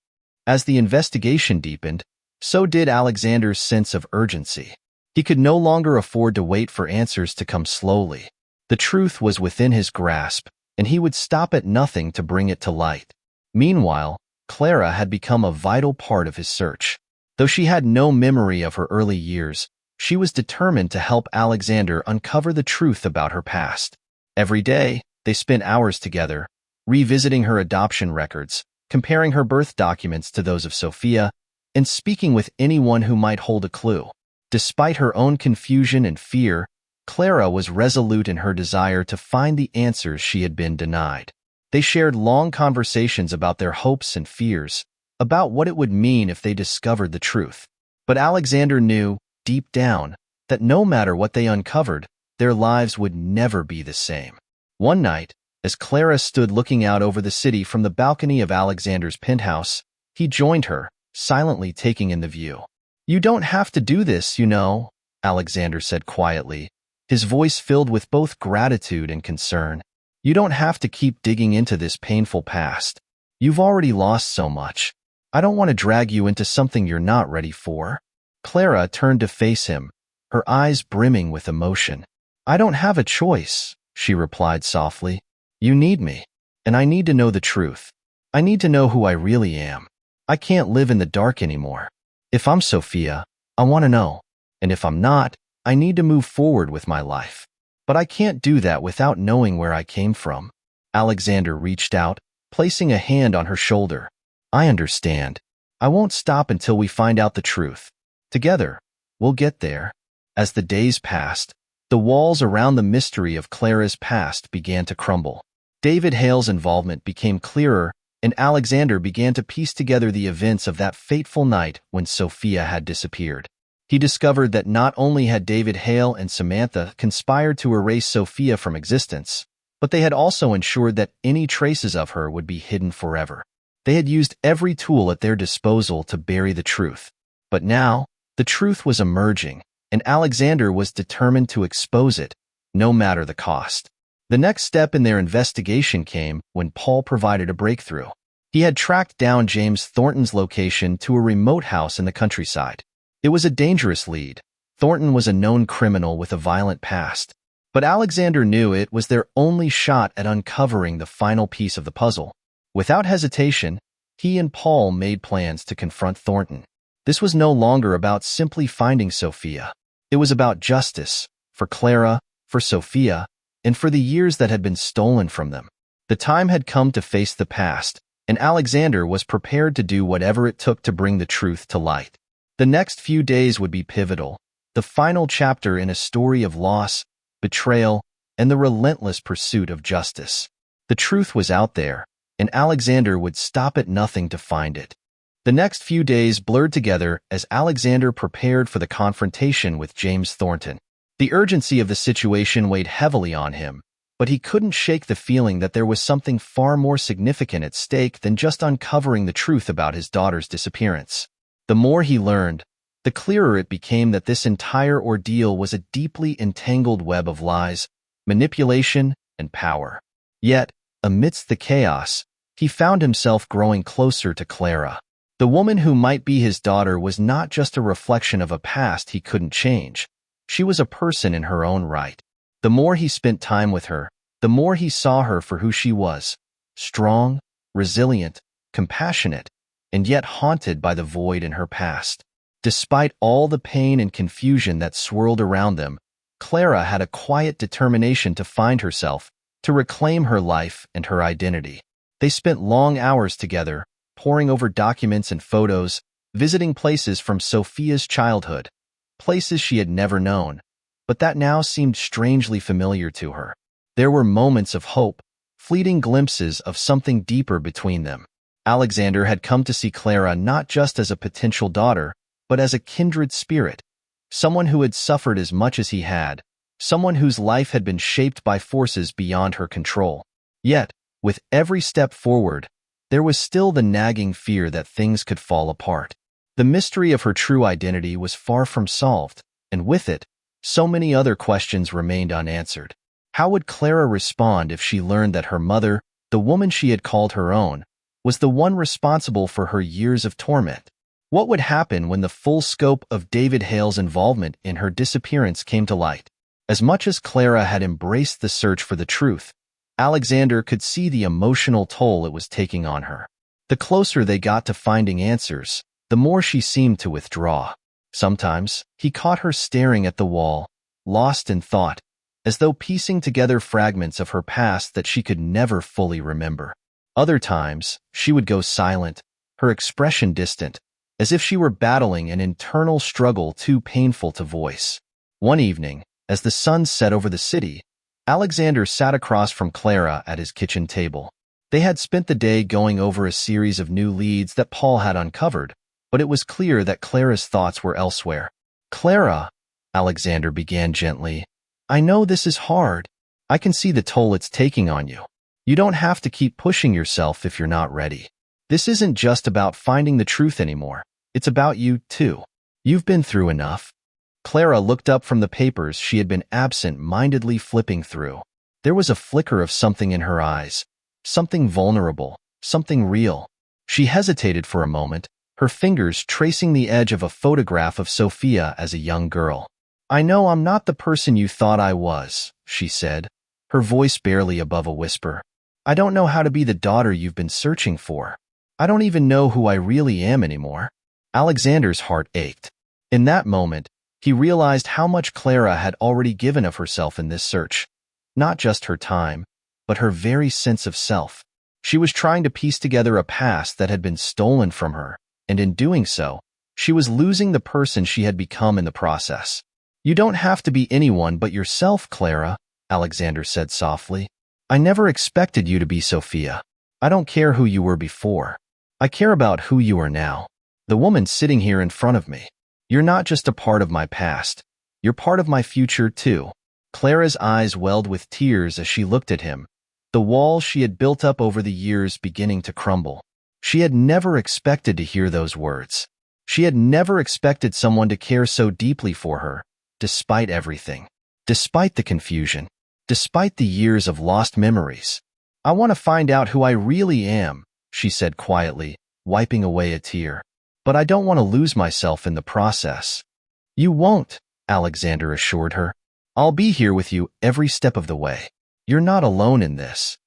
As the investigation deepened, so did Alexander's sense of urgency. He could no longer afford to wait for answers to come slowly. The truth was within his grasp, and he would stop at nothing to bring it to light. Meanwhile, Clara had become a vital part of his search. Though she had no memory of her early years, she was determined to help Alexander uncover the truth about her past. Every day, they spent hours together, revisiting her adoption records, comparing her birth documents to those of Sophia, and speaking with anyone who might hold a clue. Despite her own confusion and fear, Clara was resolute in her desire to find the answers she had been denied. They shared long conversations about their hopes and fears, about what it would mean if they discovered the truth. But Alexander knew, deep down, that no matter what they uncovered, their lives would never be the same. One night, as Clara stood looking out over the city from the balcony of Alexander's penthouse, he joined her, silently taking in the view. "You don't have to do this, you know," Alexander said quietly, his voice filled with both gratitude and concern. "You don't have to keep digging into this painful past. You've already lost so much. I don't want to drag you into something you're not ready for." Clara turned to face him, her eyes brimming with emotion. "I don't have a choice," she replied softly. "You need me, and I need to know the truth. I need to know who I really am. I can't live in the dark anymore. If I'm Sophia, I want to know. And if I'm not, I need to move forward with my life. But I can't do that without knowing where I came from." Alexander reached out, placing a hand on her shoulder. "I understand. I won't stop until we find out the truth. Together, We'll get there. As the days passed, the walls around the mystery of Clara's past began to crumble. David Hale's involvement became clearer, and Alexander began to piece together the events of that fateful night when Sophia had disappeared. He discovered that not only had David Hale and Samantha conspired to erase Sophia from existence, but they had also ensured that any traces of her would be hidden forever. They had used every tool at their disposal to bury the truth. But now, the truth was emerging, and Alexander was determined to expose it, no matter the cost. The next step in their investigation came when Paul provided a breakthrough. He had tracked down James Thornton's location to a remote house in the countryside. It was a dangerous lead. Thornton was a known criminal with a violent past. But Alexander knew it was their only shot at uncovering the final piece of the puzzle. Without hesitation, he and Paul made plans to confront Thornton. This was no longer about simply finding Sophia. It was about justice, for Clara, for Sophia, and for the years that had been stolen from them. The time had come to face the past, and Alexander was prepared to do whatever it took to bring the truth to light. The next few days would be pivotal, the final chapter in a story of loss, betrayal, and the relentless pursuit of justice. The truth was out there, and Alexander would stop at nothing to find it. The next few days blurred together as Alexander prepared for the confrontation with James Thornton. The urgency of the situation weighed heavily on him, but he couldn't shake the feeling that there was something far more significant at stake than just uncovering the truth about his daughter's disappearance. The more he learned, the clearer it became that this entire ordeal was a deeply entangled web of lies, manipulation, and power. Yet, amidst the chaos, he found himself growing closer to Clara. The woman who might be his daughter was not just a reflection of a past he couldn't change. She was a person in her own right. The more he spent time with her, the more he saw her for who she was: strong, resilient, compassionate, and yet haunted by the void in her past. Despite all the pain and confusion that swirled around them, Clara had a quiet determination to find herself, to reclaim her life and her identity. They spent long hours together, poring over documents and photos, visiting places from Sophia's childhood, places she had never known, but that now seemed strangely familiar to her. There were moments of hope, fleeting glimpses of something deeper between them. Alexander had come to see Clara not just as a potential daughter, but as a kindred spirit, someone who had suffered as much as he had, someone whose life had been shaped by forces beyond her control. Yet, with every step forward, there was still the nagging fear that things could fall apart. The mystery of her true identity was far from solved, and with it, so many other questions remained unanswered. How would Clara respond if she learned that her mother, the woman she had called her own, was the one responsible for her years of torment? What would happen when the full scope of David Hale's involvement in her disappearance came to light? As much as Clara had embraced the search for the truth, Alexander could see the emotional toll it was taking on her. The closer they got to finding answers, the more she seemed to withdraw. Sometimes, he caught her staring at the wall, lost in thought, as though piecing together fragments of her past that she could never fully remember. Other times, she would go silent, her expression distant, as if she were battling an internal struggle too painful to voice. One evening, as the sun set over the city, Alexander sat across from Clara at his kitchen table. They had spent the day going over a series of new leads that Paul had uncovered, but it was clear that Clara's thoughts were elsewhere. "Clara," Alexander began gently, "I know this is hard. I can see the toll it's taking on you. You don't have to keep pushing yourself if you're not ready. This isn't just about finding the truth anymore. It's about you, too. You've been through enough." Clara looked up from the papers she had been absent-mindedly flipping through. There was a flicker of something in her eyes, something vulnerable, something real. She hesitated for a moment, her fingers tracing the edge of a photograph of Sophia as a young girl. "I know I'm not the person you thought I was," she said, her voice barely above a whisper. "I don't know how to be the daughter you've been searching for. I don't even know who I really am anymore." Alexander's heart ached. In that moment, he realized how much Clara had already given of herself in this search. Not just her time, but her very sense of self. She was trying to piece together a past that had been stolen from her, and in doing so, She was losing the person she had become in the process. "You don't have to be anyone but yourself, Clara," Alexander said softly. "I never expected you to be Sophia. I don't care who you were before. I care about who you are now. The woman sitting here in front of me. You're not just a part of my past. You're part of my future, too." Clara's eyes welled with tears as she looked at him, the wall she had built up over the years beginning to crumble. She had never expected to hear those words. She had never expected someone to care so deeply for her, despite everything, despite the confusion, despite the years of lost memories. "I want to find out who I really am," she said quietly, wiping away a tear. "But I don't want to lose myself in the process." "You won't," Alexander assured her. "I'll be here with you every step of the way. You're not alone in this."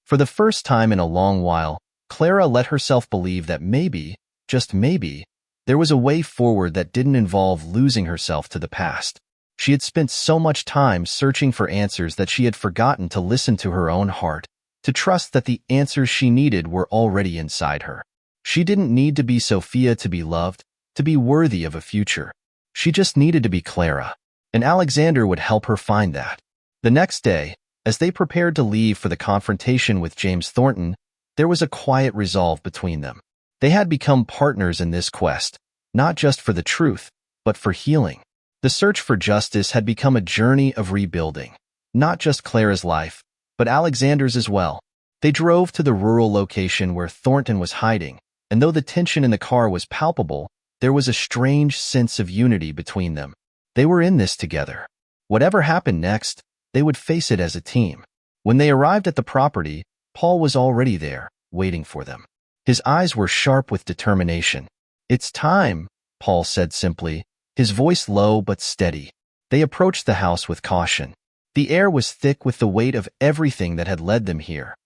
For the first time in a long while, Clara let herself believe that maybe, just maybe, there was a way forward that didn't involve losing herself to the past. She had spent so much time searching for answers that she had forgotten to listen to her own heart, to trust that the answers she needed were already inside her. She didn't need to be Sophia to be loved, to be worthy of a future. She just needed to be Clara, and Alexander would help her find that. The next day, as they prepared to leave for the confrontation with James Thornton, there was a quiet resolve between them. They had become partners in this quest, not just for the truth, but for healing. The search for justice had become a journey of rebuilding, not just Clara's life, but Alexander's as well. They drove to the rural location where Thornton was hiding, and though the tension in the car was palpable, there was a strange sense of unity between them. They were in this together. Whatever happened next, they would face it as a team. When they arrived at the property, Paul was already there, waiting for them. His eyes were sharp with determination. "It's time," Paul said simply, his voice low but steady. They approached the house with caution. The air was thick with the weight of everything that had led them here.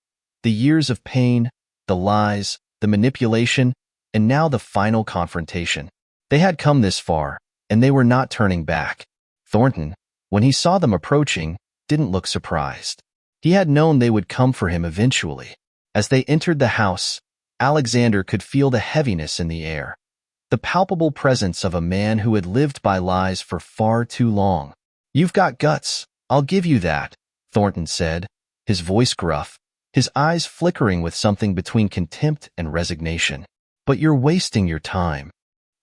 The years of pain, the lies, the manipulation, and now the final confrontation. They had come this far, and they were not turning back. Thornton, when he saw them approaching, didn't look surprised. He had known they would come for him eventually. As they entered the house, Alexander could feel the heaviness in the air, the palpable presence of a man who had lived by lies for far too long. "You've got guts, I'll give you that," Thornton said, his voice gruff, his eyes flickering with something between contempt and resignation. "But you're wasting your time."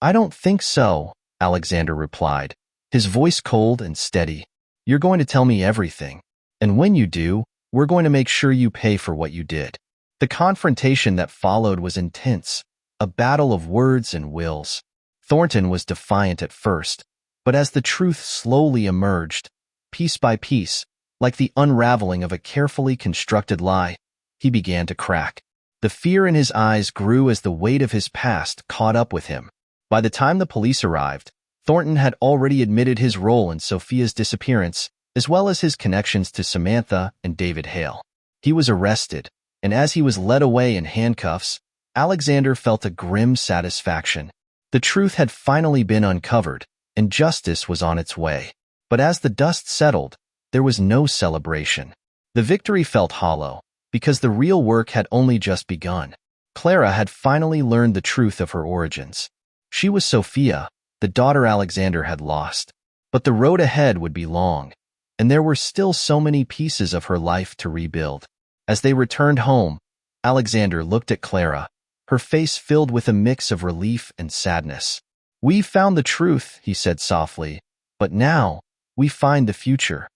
"I don't think so," Alexander replied, his voice cold and steady. "You're going to tell me everything. And when you do, we're going to make sure you pay for what you did." The confrontation that followed was intense, a battle of words and wills. Thornton was defiant at first, but as the truth slowly emerged, piece by piece, like the unraveling of a carefully constructed lie, he began to crack. The fear in his eyes grew as the weight of his past caught up with him. By the time the police arrived, Thornton had already admitted his role in Sophia's disappearance, as well as his connections to Samantha and David Hale. He was arrested, and as he was led away in handcuffs, Alexander felt a grim satisfaction. The truth had finally been uncovered, and justice was on its way. But as the dust settled, there was no celebration. The victory felt hollow, because the real work had only just begun. Clara had finally learned the truth of her origins. She was Sophia, the daughter Alexander had lost. But the road ahead would be long, and there were still so many pieces of her life to rebuild. As they returned home, Alexander looked at Clara, her face filled with a mix of relief and sadness. "We've found the truth," he said softly, "but now we find the future."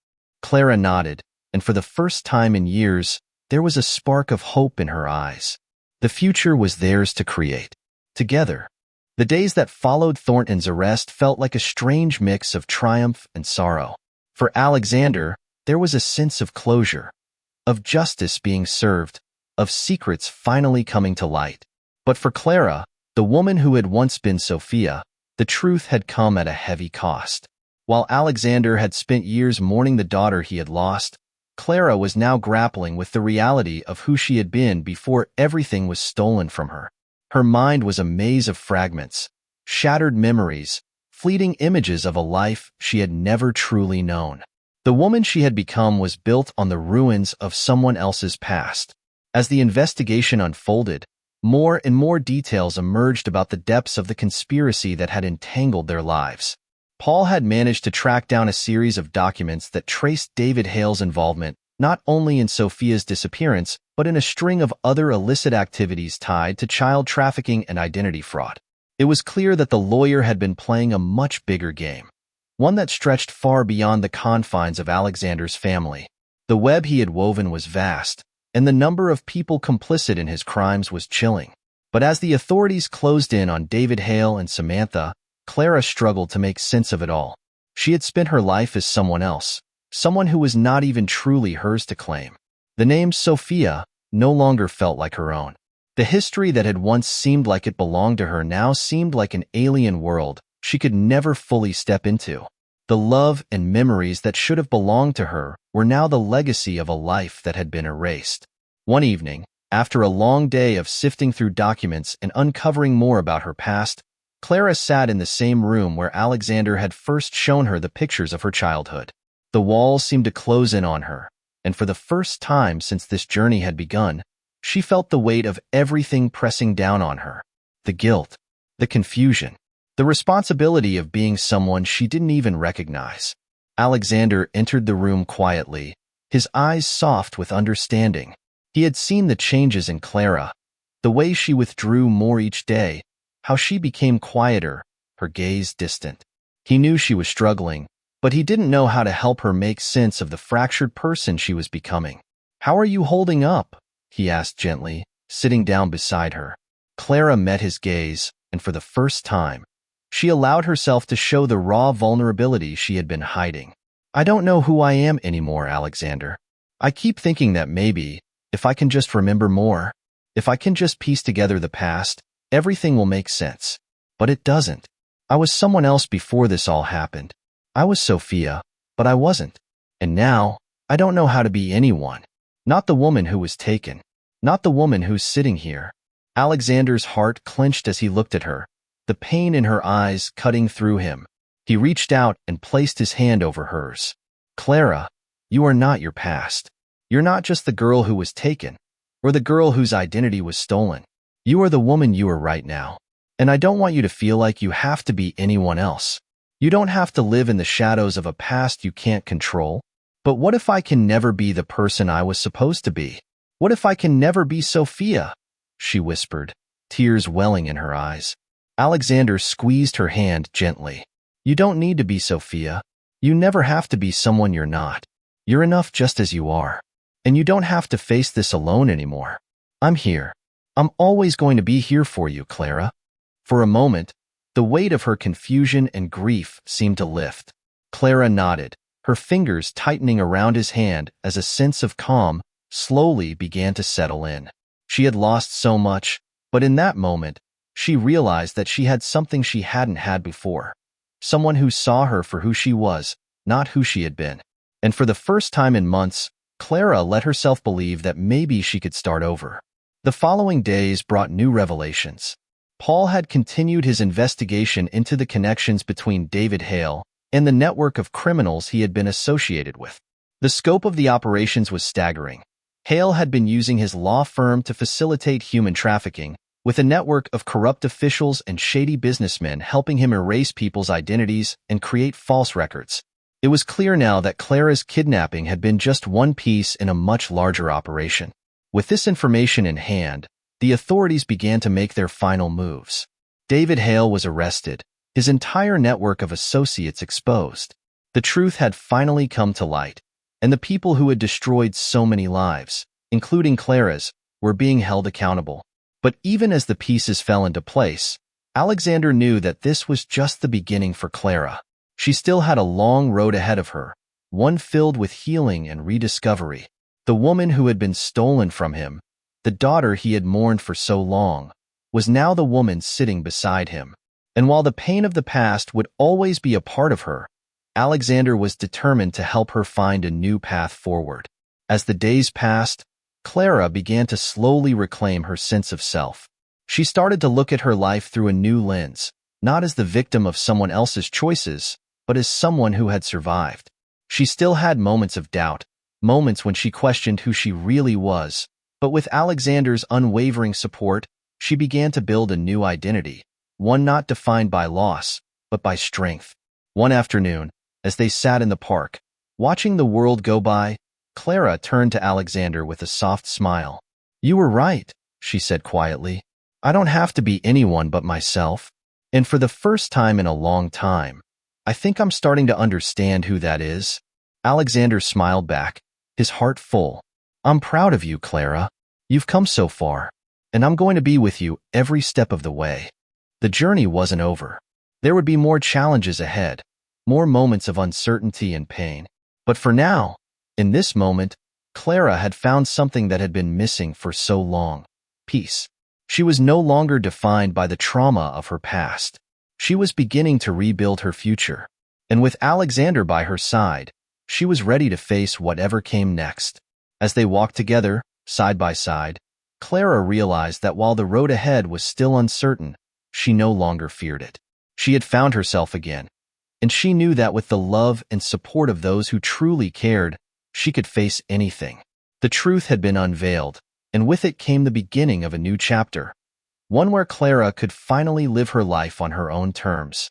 Clara nodded, and for the first time in years, there was a spark of hope in her eyes. The future was theirs to create, together. The days that followed Thornton's arrest felt like a strange mix of triumph and sorrow. For Alexander, there was a sense of closure, of justice being served, of secrets finally coming to light. But for Clara, the woman who had once been Sophia, the truth had come at a heavy cost. While Alexander had spent years mourning the daughter he had lost, Clara was now grappling with the reality of who she had been before everything was stolen from her. Her mind was a maze of fragments, shattered memories, fleeting images of a life she had never truly known. The woman she had become was built on the ruins of someone else's past. As the investigation unfolded, More and more details emerged about the depths of the conspiracy that had entangled their lives. Paul had managed to track down a series of documents that traced David Hale's involvement not only in Sophia's disappearance, but in a string of other illicit activities tied to child trafficking and identity fraud. It was clear that the lawyer had been playing a much bigger game, one that stretched far beyond the confines of Alexander's family. The web he had woven was vast, and the number of people complicit in his crimes was chilling. But as the authorities closed in on David Hale and Samantha, Clara struggled to make sense of it all. She had spent her life as someone else, someone who was not even truly hers to claim. The name Sophia no longer felt like her own. The history that had once seemed like it belonged to her now seemed like an alien world she could never fully step into. The love and memories that should have belonged to her were now the legacy of a life that had been erased. One evening, after a long day of sifting through documents and uncovering more about her past, Clara sat in the same room where Alexander had first shown her the pictures of her childhood. The walls seemed to close in on her, and for the first time since this journey had begun, she felt the weight of everything pressing down on her. The guilt, the confusion, the responsibility of being someone she didn't even recognize. Alexander entered the room quietly, his eyes soft with understanding. He had seen the changes in Clara, the way she withdrew more each day, how she became quieter, her gaze distant. He knew she was struggling, but he didn't know how to help her make sense of the fractured person she was becoming. "How are you holding up?" he asked gently, sitting down beside her. Clara met his gaze, and for the first time, she allowed herself to show the raw vulnerability she had been hiding. "I don't know who I am anymore, Alexander. I keep thinking that maybe, if I can just remember more, if I can just piece together the past, everything will make sense. But it doesn't. I was someone else before this all happened. I was Sophia, but I wasn't. And now, I don't know how to be anyone. Not the woman who was taken. Not the woman who's sitting here." Alexander's heart clenched as he looked at her, the pain in her eyes cutting through him. He reached out and placed his hand over hers. "Clara, you are not your past. You're not just the girl who was taken, or the girl whose identity was stolen. You are the woman you are right now. And I don't want you to feel like you have to be anyone else. You don't have to live in the shadows of a past you can't control. But what if I can never be the person I was supposed to be? What if I can never be Sophia?" she whispered, tears welling in her eyes. Alexander squeezed her hand gently. "You don't need to be Sophia. You never have to be someone you're not. You're enough just as you are. And you don't have to face this alone anymore. I'm here. I'm always going to be here for you, Clara." For a moment, the weight of her confusion and grief seemed to lift. Clara nodded, her fingers tightening around his hand as a sense of calm slowly began to settle in. She had lost so much, but in that moment, she realized that she had something she hadn't had before. Someone who saw her for who she was, not who she had been. And for the first time in months, Clara let herself believe that maybe she could start over. The following days brought new revelations. Paul had continued his investigation into the connections between David Hale and the network of criminals he had been associated with. The scope of the operations was staggering. Hale had been using his law firm to facilitate human trafficking, with a network of corrupt officials and shady businessmen helping him erase people's identities and create false records. It was clear now that Clara's kidnapping had been just one piece in a much larger operation. With this information in hand, the authorities began to make their final moves. David Hale was arrested, his entire network of associates exposed. The truth had finally come to light, and the people who had destroyed so many lives, including Clara's, were being held accountable. But even as the pieces fell into place, Alexander knew that this was just the beginning for Clara. She still had a long road ahead of her, one filled with healing and rediscovery. The woman who had been stolen from him, the daughter he had mourned for so long, was now the woman sitting beside him. And while the pain of the past would always be a part of her, Alexander was determined to help her find a new path forward. As the days passed, Clara began to slowly reclaim her sense of self. She started to look at her life through a new lens, not as the victim of someone else's choices, but as someone who had survived. She still had moments of doubt, moments when she questioned who she really was, but with Alexander's unwavering support, She began to build a new identity, one not defined by loss, but by strength. One afternoon, as they sat in the park, watching the world go by, Clara turned to Alexander with a soft smile. "You were right," she said quietly. "I don't have to be anyone but myself. And for the first time in a long time, I think I'm starting to understand who that is." Alexander smiled back, his heart full. "I'm proud of you, Clara. You've come so far, and I'm going to be with you every step of the way." The journey wasn't over. There would be more challenges ahead, more moments of uncertainty and pain. But for now, in this moment, Clara had found something that had been missing for so long: peace. She was no longer defined by the trauma of her past. She was beginning to rebuild her future. And with Alexander by her side, she was ready to face whatever came next. As they walked together, side by side, Clara realized that while the road ahead was still uncertain, she no longer feared it. She had found herself again, and she knew that with the love and support of those who truly cared, she could face anything. The truth had been unveiled, and with it came the beginning of a new chapter, one where Clara could finally live her life on her own terms.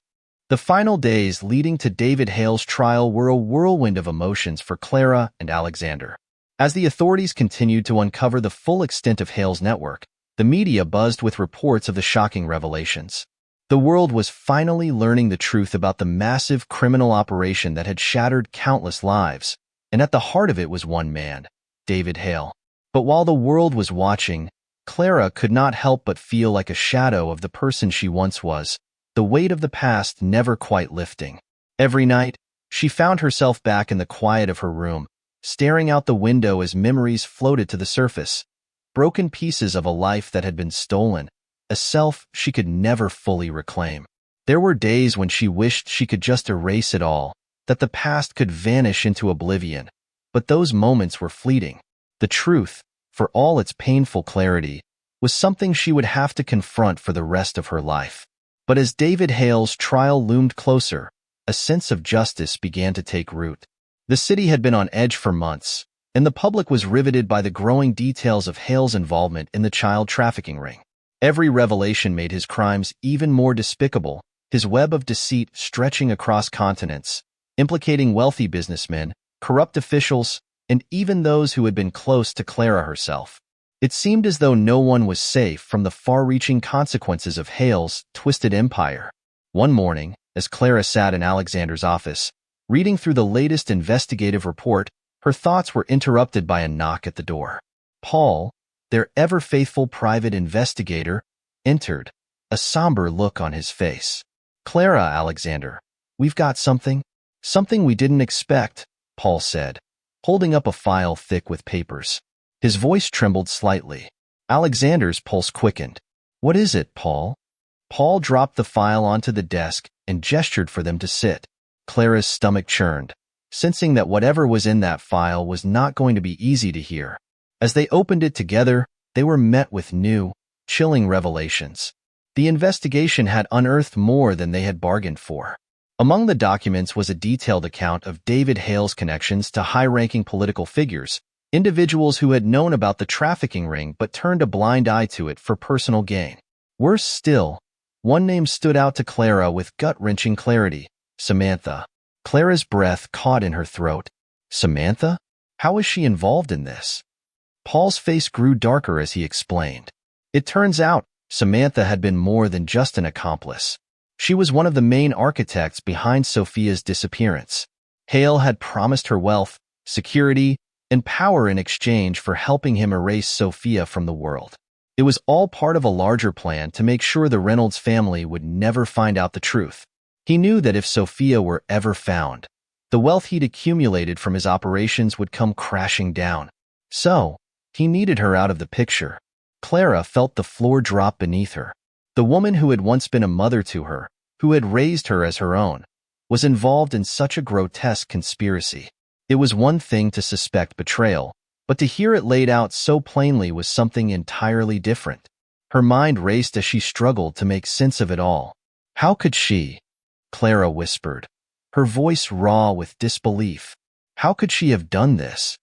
The final days leading to David Hale's trial were a whirlwind of emotions for Clara and Alexander. As the authorities continued to uncover the full extent of Hale's network, the media buzzed with reports of the shocking revelations. The world was finally learning the truth about the massive criminal operation that had shattered countless lives, and at the heart of it was one man, David Hale. But while the world was watching, Clara could not help but feel like a shadow of the person she once was, the weight of the past never quite lifting. Every night, she found herself back in the quiet of her room, staring out the window as memories floated to the surface, broken pieces of a life that had been stolen, a self she could never fully reclaim. There were days when she wished she could just erase it all, that the past could vanish into oblivion. But those moments were fleeting. The truth, for all its painful clarity, was something she would have to confront for the rest of her life. But as David Hale's trial loomed closer, a sense of justice began to take root. The city had been on edge for months, and the public was riveted by the growing details of Hale's involvement in the child trafficking ring. Every revelation made his crimes even more despicable, his web of deceit stretching across continents, implicating wealthy businessmen, corrupt officials, and even those who had been close to Clara herself. It seemed as though no one was safe from the far-reaching consequences of Hale's twisted empire. One morning, as Clara sat in Alexander's office, reading through the latest investigative report, her thoughts were interrupted by a knock at the door. Paul, their ever-faithful private investigator, entered, a somber look on his face. "Clara, Alexander, we've got something we didn't expect," Paul said, holding up a file thick with papers. His voice trembled slightly. Alexander's pulse quickened. "What is it, Paul?" Paul dropped the file onto the desk and gestured for them to sit. Clara's stomach churned, sensing that whatever was in that file was not going to be easy to hear. As they opened it together, they were met with new, chilling revelations. The investigation had unearthed more than they had bargained for. Among the documents was a detailed account of David Hale's connections to high-ranking political figures, individuals who had known about the trafficking ring but turned a blind eye to it for personal gain. Worse still, one name stood out to Clara with gut-wrenching clarity: Samantha. Clara's breath caught in her throat. Samantha? How is she involved in this? Paul's face grew darker as he explained. It turns out, Samantha had been more than just an accomplice. She was one of the main architects behind Sophia's disappearance. Hale had promised her wealth, security, and power in exchange for helping him erase Sophia from the world. It was all part of a larger plan to make sure the Reynolds family would never find out the truth. He knew that if Sophia were ever found, the wealth he'd accumulated from his operations would come crashing down. So, he needed her out of the picture. Clara felt the floor drop beneath her. The woman who had once been a mother to her, who had raised her as her own, was involved in such a grotesque conspiracy. It was one thing to suspect betrayal, but to hear it laid out so plainly was something entirely different. Her mind raced as she struggled to make sense of it all. How could she? Clara whispered, her voice raw with disbelief. How could she have done this?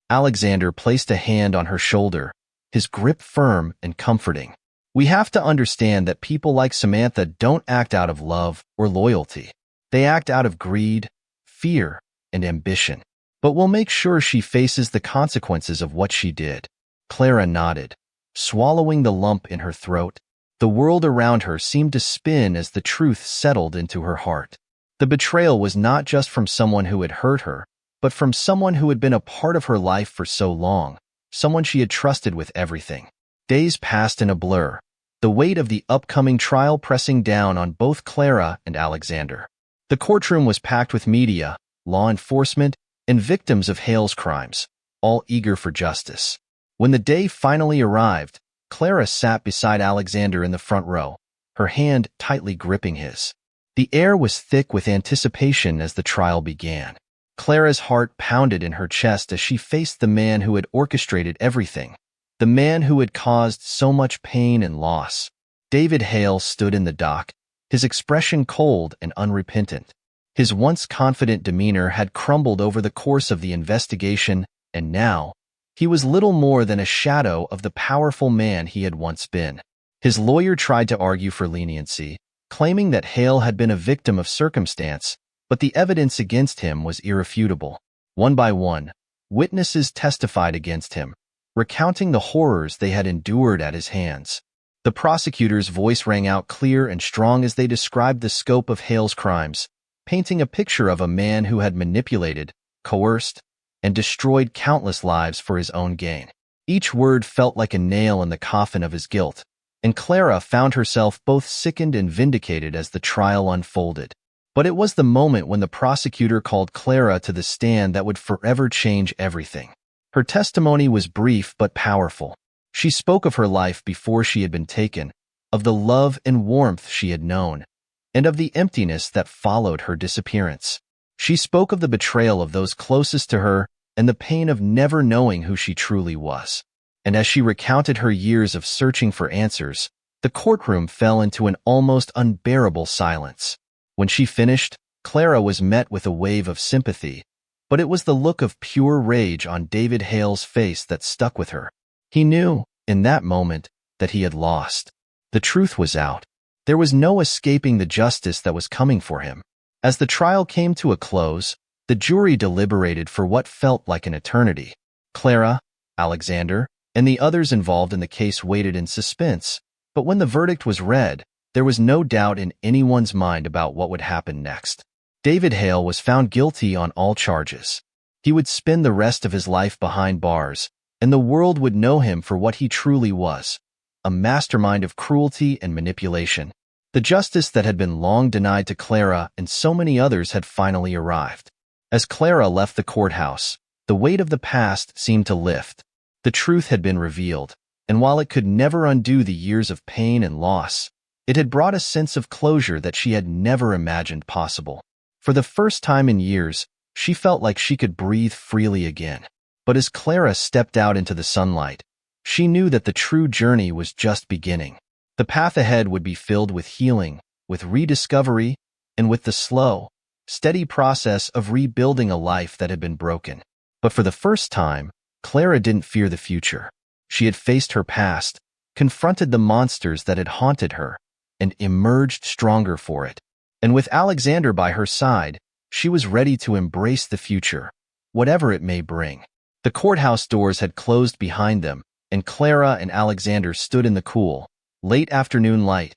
Alexander placed a hand on her shoulder, his grip firm and comforting. We have to understand that people like Samantha don't act out of love or loyalty. They act out of greed, fear, and ambition. But we'll make sure she faces the consequences of what she did." Clara nodded, swallowing the lump in her throat. The world around her seemed to spin as the truth settled into her heart. The betrayal was not just from someone who had hurt her, but from someone who had been a part of her life for so long, someone she had trusted with everything. Days passed in a blur, the weight of the upcoming trial pressing down on both Clara and Alexander. The courtroom was packed with media, law enforcement, and victims of Hale's crimes, all eager for justice. When the day finally arrived, Clara sat beside Alexander in the front row, her hand tightly gripping his. The air was thick with anticipation as the trial began. Clara's heart pounded in her chest as she faced the man who had orchestrated everything, the man who had caused so much pain and loss. David Hale stood in the dock, his expression cold and unrepentant. His once confident demeanor had crumbled over the course of the investigation, and now, he was little more than a shadow of the powerful man he had once been. His lawyer tried to argue for leniency, claiming that Hale had been a victim of circumstance, but the evidence against him was irrefutable. One by one, witnesses testified against him, recounting the horrors they had endured at his hands. The prosecutor's voice rang out clear and strong as they described the scope of Hale's crimes, painting a picture of a man who had manipulated, coerced, and destroyed countless lives for his own gain. Each word felt like a nail in the coffin of his guilt, and Clara found herself both sickened and vindicated as the trial unfolded. But it was the moment when the prosecutor called Clara to the stand that would forever change everything. Her testimony was brief but powerful. She spoke of her life before she had been taken, of the love and warmth she had known, and of the emptiness that followed her disappearance. She spoke of the betrayal of those closest to her and the pain of never knowing who she truly was. And as she recounted her years of searching for answers, the courtroom fell into an almost unbearable silence. When she finished, Clara was met with a wave of sympathy, but it was the look of pure rage on David Hale's face that stuck with her. He knew, in that moment, that he had lost. The truth was out. There was no escaping the justice that was coming for him. As the trial came to a close, the jury deliberated for what felt like an eternity. Clara, Alexander, and the others involved in the case waited in suspense, but when the verdict was read, there was no doubt in anyone's mind about what would happen next. David Hale was found guilty on all charges. He would spend the rest of his life behind bars, and the world would know him for what he truly was, a mastermind of cruelty and manipulation. The justice that had been long denied to Clara and so many others had finally arrived. As Clara left the courthouse, the weight of the past seemed to lift. The truth had been revealed, and while it could never undo the years of pain and loss, it had brought a sense of closure that she had never imagined possible. For the first time in years, she felt like she could breathe freely again. But as Clara stepped out into the sunlight, she knew that the true journey was just beginning. The path ahead would be filled with healing, with rediscovery, and with the slow, steady process of rebuilding a life that had been broken. But for the first time, Clara didn't fear the future. She had faced her past, confronted the monsters that had haunted her, and emerged stronger for it. And with Alexander by her side, she was ready to embrace the future, whatever it may bring. The courthouse doors had closed behind them, and Clara and Alexander stood in the cool, late afternoon light,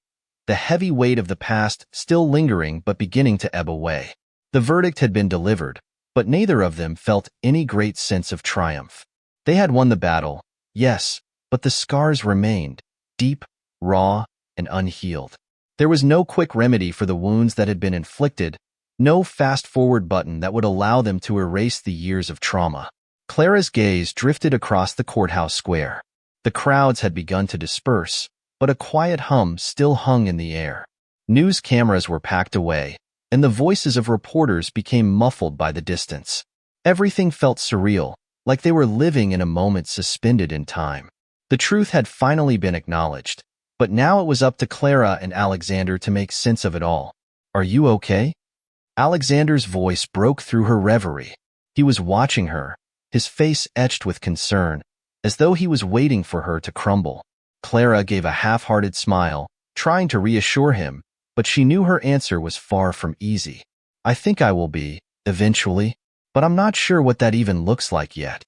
the heavy weight of the past still lingering but beginning to ebb away. The verdict had been delivered, but neither of them felt any great sense of triumph. They had won the battle, yes, but the scars remained, deep, raw, and unhealed. There was no quick remedy for the wounds that had been inflicted, no fast-forward button that would allow them to erase the years of trauma. Clara's gaze drifted across the courthouse square. The crowds had begun to disperse, but a quiet hum still hung in the air. News cameras were packed away, and the voices of reporters became muffled by the distance. Everything felt surreal, like they were living in a moment suspended in time. The truth had finally been acknowledged, but now it was up to Clara and Alexander to make sense of it all. "Are you okay?" Alexander's voice broke through her reverie. He was watching her, his face etched with concern, as though he was waiting for her to crumble. Clara gave a half-hearted smile, trying to reassure him, but she knew her answer was far from easy. I think I will be, eventually, but I'm not sure what that even looks like yet.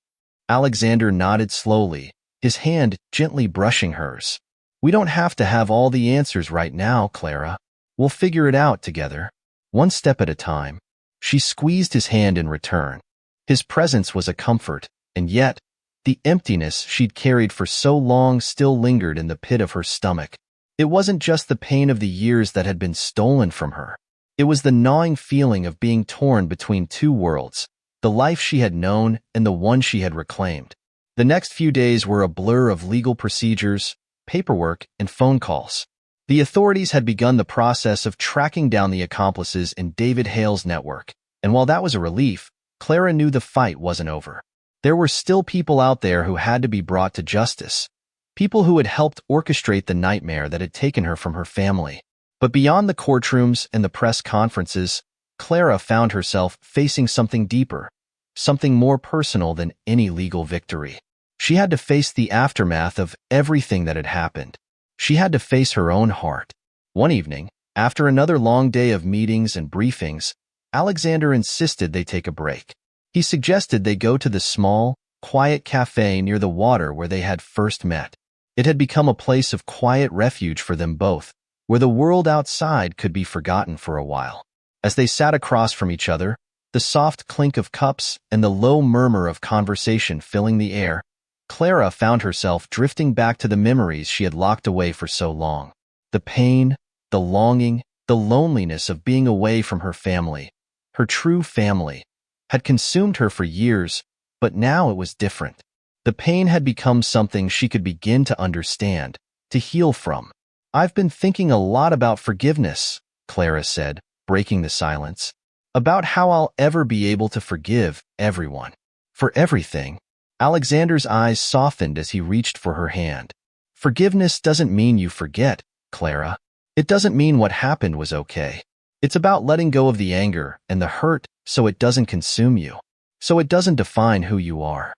Alexander nodded slowly, his hand gently brushing hers. We don't have to have all the answers right now, Clara. We'll figure it out together, one step at a time. She squeezed his hand in return. His presence was a comfort, and yet, the emptiness she'd carried for so long still lingered in the pit of her stomach. It wasn't just the pain of the years that had been stolen from her. It was the gnawing feeling of being torn between two worlds, the life she had known and the one she had reclaimed. The next few days were a blur of legal procedures, paperwork, and phone calls. The authorities had begun the process of tracking down the accomplices in David Hale's network, and while that was a relief, Clara knew the fight wasn't over. There were still people out there who had to be brought to justice, people who had helped orchestrate the nightmare that had taken her from her family. But beyond the courtrooms and the press conferences, Clara found herself facing something deeper, something more personal than any legal victory. She had to face the aftermath of everything that had happened. She had to face her own heart. One evening, after another long day of meetings and briefings, Alexander insisted they take a break. He suggested they go to the small, quiet cafe near the water where they had first met. It had become a place of quiet refuge for them both, where the world outside could be forgotten for a while. As they sat across from each other, the soft clink of cups and the low murmur of conversation filling the air, Clara found herself drifting back to the memories she had locked away for so long. The pain, the longing, the loneliness of being away from her family, her true family, had consumed her for years, but now it was different. The pain had become something she could begin to understand, to heal from. I've been thinking a lot about forgiveness, Clara said, breaking the silence. About how I'll ever be able to forgive everyone. For everything. Alexander's eyes softened as he reached for her hand. Forgiveness doesn't mean you forget, Clara. It doesn't mean what happened was okay. It's about letting go of the anger and the hurt so it doesn't consume you, so it doesn't define who you are.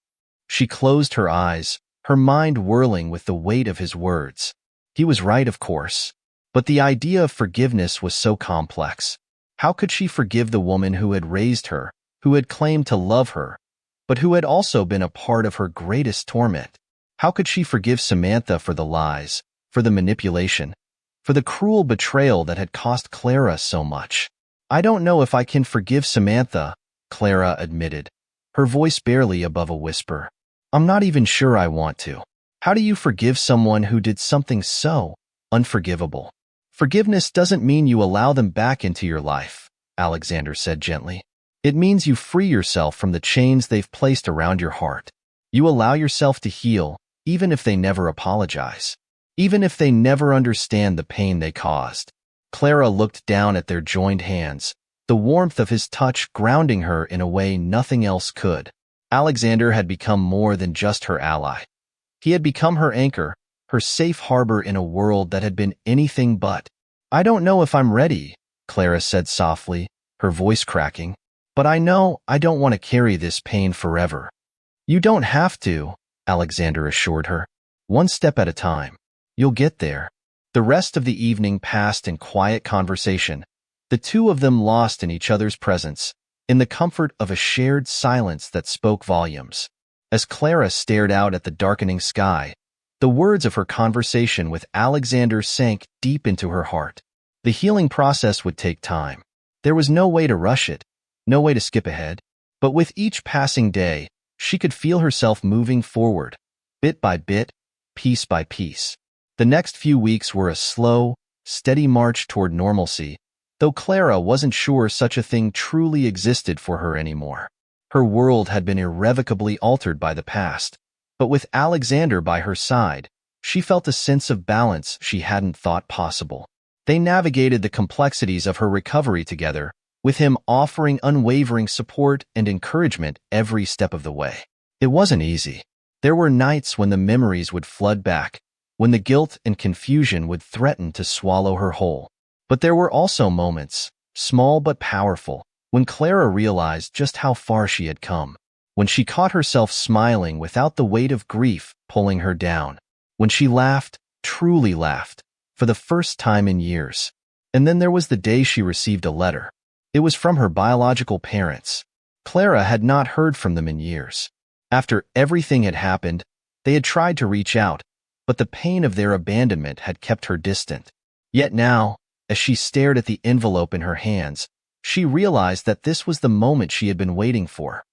She closed her eyes, her mind whirling with the weight of his words. He was right, of course. But the idea of forgiveness was so complex. How could she forgive the woman who had raised her, who had claimed to love her, but who had also been a part of her greatest torment? How could she forgive Samantha for the lies, for the manipulation, for the cruel betrayal that had cost Clara so much? I don't know if I can forgive Samantha, Clara admitted, her voice barely above a whisper. I'm not even sure I want to. How do you forgive someone who did something so unforgivable? Forgiveness doesn't mean you allow them back into your life, Alexander said gently. It means you free yourself from the chains they've placed around your heart. You allow yourself to heal, even if they never apologize, even if they never understand the pain they caused. Clara looked down at their joined hands, the warmth of his touch grounding her in a way nothing else could. Alexander had become more than just her ally. He had become her anchor, her safe harbor in a world that had been anything but. I don't know if I'm ready, Clara said softly, her voice cracking. But I know I don't want to carry this pain forever. You don't have to, Alexander assured her. One step at a time. You'll get there. The rest of the evening passed in quiet conversation, the two of them lost in each other's presence, in the comfort of a shared silence that spoke volumes. As Clara stared out at the darkening sky, the words of her conversation with Alexander sank deep into her heart. The healing process would take time. There was no way to rush it. No way to skip ahead, but with each passing day, she could feel herself moving forward, bit by bit, piece by piece. The next few weeks were a slow, steady march toward normalcy, though Clara wasn't sure such a thing truly existed for her anymore. Her world had been irrevocably altered by the past, but with Alexander by her side, she felt a sense of balance she hadn't thought possible. They navigated the complexities of her recovery together, with him offering unwavering support and encouragement every step of the way. It wasn't easy. There were nights when the memories would flood back, when the guilt and confusion would threaten to swallow her whole. But there were also moments, small but powerful, when Clara realized just how far she had come, when she caught herself smiling without the weight of grief pulling her down, when she laughed truly laughed, for the first time in years. And then there was the day she received a letter. It was from her biological parents. Clara had not heard from them in years. After everything had happened, they had tried to reach out, but the pain of their abandonment had kept her distant. Yet now, as she stared at the envelope in her hands, she realized that this was the moment she had been waiting for.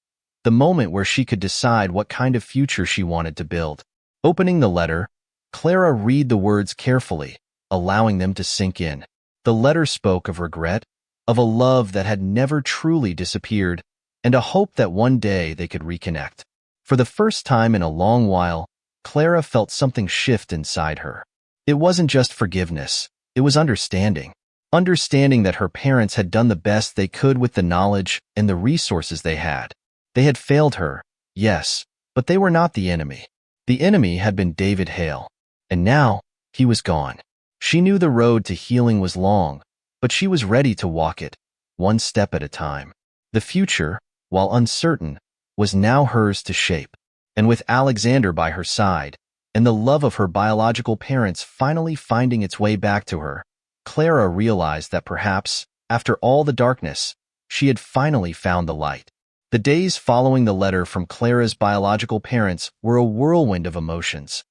The moment where she could decide what kind of future she wanted to build. Opening the letter, Clara read the words carefully, allowing them to sink in. The letter spoke of regret, of a love that had never truly disappeared, and a hope that one day they could reconnect. For the first time in a long while, Clara felt something shift inside her. It wasn't just forgiveness, it was understanding. Understanding that her parents had done the best they could with the knowledge and the resources they had. They had failed her, yes, but they were not the enemy. The enemy had been David Hale, and now he was gone. She knew the road to healing was long, but she was ready to walk it, one step at a time. The future, while uncertain, was now hers to shape. And with Alexander by her side, and the love of her biological parents finally finding its way back to her, Clara realized that perhaps, after all the darkness, she had finally found the light. The days following the letter from Clara's biological parents were a whirlwind of emotions.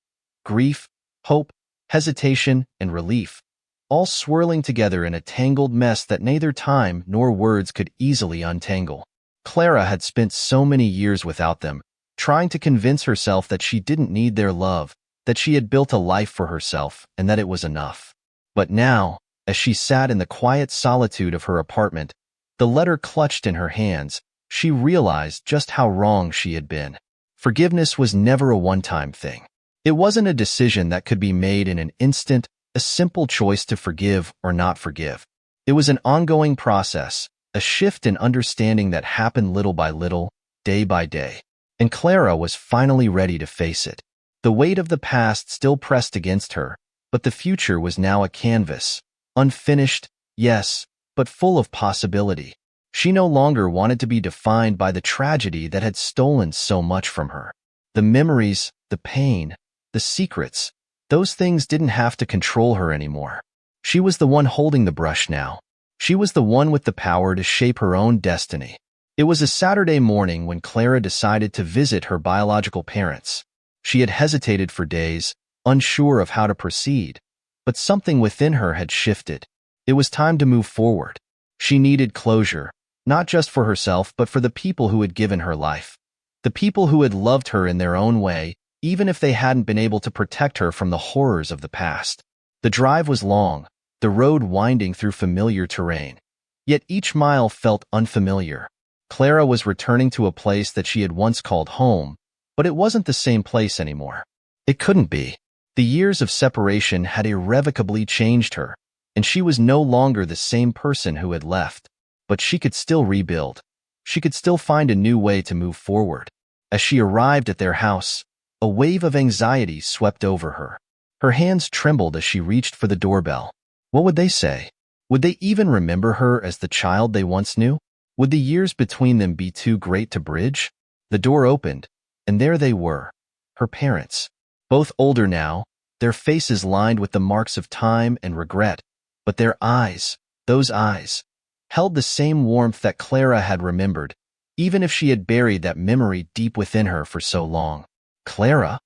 Grief, hope, hesitation, and relief, all swirling together in a tangled mess that neither time nor words could easily untangle. Clara had spent so many years without them, trying to convince herself that she didn't need their love, that she had built a life for herself, and that it was enough. But now, as she sat in the quiet solitude of her apartment, the letter clutched in her hands, she realized just how wrong she had been. Forgiveness was never a one-time thing. It wasn't a decision that could be made in an instant, a simple choice to forgive or not forgive. It was an ongoing process, a shift in understanding that happened little by little, day by day. And Clara was finally ready to face it. The weight of the past still pressed against her, but the future was now a canvas. Unfinished, yes, but full of possibility. She no longer wanted to be defined by the tragedy that had stolen so much from her. The memories, the pain, the secrets, those things didn't have to control her anymore. She was the one holding the brush now. She was the one with the power to shape her own destiny. It was a Saturday morning when Clara decided to visit her biological parents. She had hesitated for days, unsure of how to proceed, but something within her had shifted. It was time to move forward. She needed closure, not just for herself but for the people who had given her life. The people who had loved her in their own way, even if they hadn't been able to protect her from the horrors of the past. The drive was long, the road winding through familiar terrain. Yet each mile felt unfamiliar. Clara was returning to a place that she had once called home, but it wasn't the same place anymore. It couldn't be. The years of separation had irrevocably changed her, and she was no longer the same person who had left. But she could still rebuild. She could still find a new way to move forward. As she arrived at their house, a wave of anxiety swept over her. Her hands trembled as she reached for the doorbell. What would they say? Would they even remember her as the child they once knew? Would the years between them be too great to bridge? The door opened, and there they were, her parents. Both older now, their faces lined with the marks of time and regret, but their eyes, those eyes, held the same warmth that Clara had remembered, even if she had buried that memory deep within her for so long. Clara?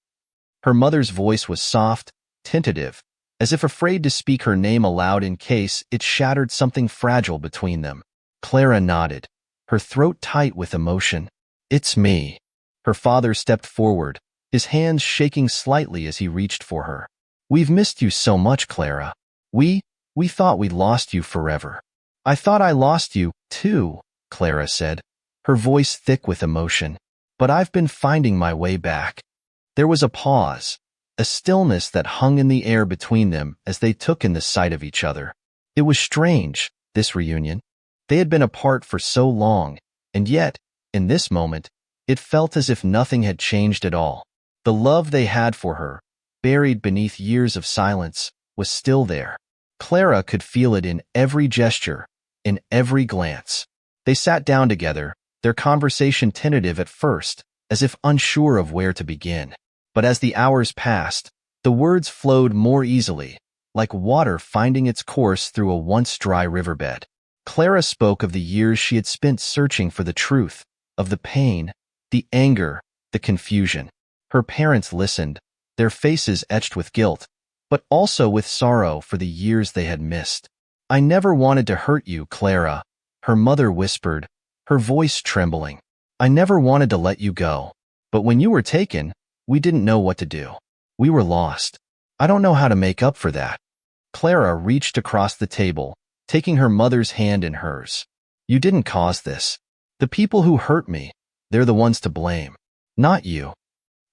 Her mother's voice was soft, tentative, as if afraid to speak her name aloud in case it shattered something fragile between them. Clara nodded, her throat tight with emotion. It's me. Her father stepped forward, his hands shaking slightly as he reached for her. We've missed you so much, Clara. We thought we'd lost you forever. I thought I lost you, too, Clara said, her voice thick with emotion. But I've been finding my way back. There was a pause, a stillness that hung in the air between them as they took in the sight of each other. It was strange, this reunion. They had been apart for so long, and yet, in this moment, it felt as if nothing had changed at all. The love they had for her, buried beneath years of silence, was still there. Clara could feel it in every gesture, in every glance. They sat down together, their conversation tentative at first, as if unsure of where to begin. But as the hours passed, The words flowed more easily, like water finding its course through a once dry riverbed. Clara spoke of the years she had spent searching for the truth, of the pain, the anger, the confusion. Her parents listened, their faces etched with guilt, but also with sorrow for the years they had missed. "I never wanted to hurt you, Clara," her mother whispered, her voice trembling. "I never wanted to let you go. But when you were taken, we didn't know what to do. We were lost. I don't know how to make up for that." Clara reached across the table, taking her mother's hand in hers. "You didn't cause this. The people who hurt me, they're the ones to blame, not you."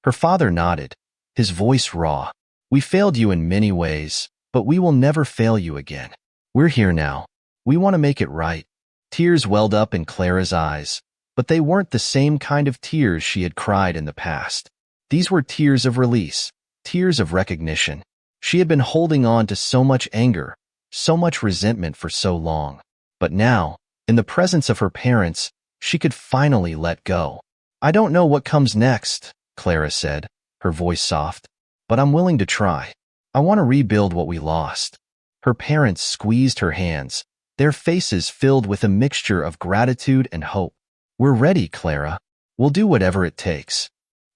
Her father nodded, his voice raw. "We failed you in many ways, but we will never fail you again. We're here now. We want to make it right." Tears welled up in Clara's eyes, but they weren't the same kind of tears she had cried in the past. These were tears of release, tears of recognition. She had been holding on to so much anger, so much resentment for so long. But now, in the presence of her parents, she could finally let go. "I don't know what comes next," Clara said, her voice soft, "but I'm willing to try. I want to rebuild what we lost." Her parents squeezed her hands, their faces filled with a mixture of gratitude and hope. "We're ready, Clara. We'll do whatever it takes."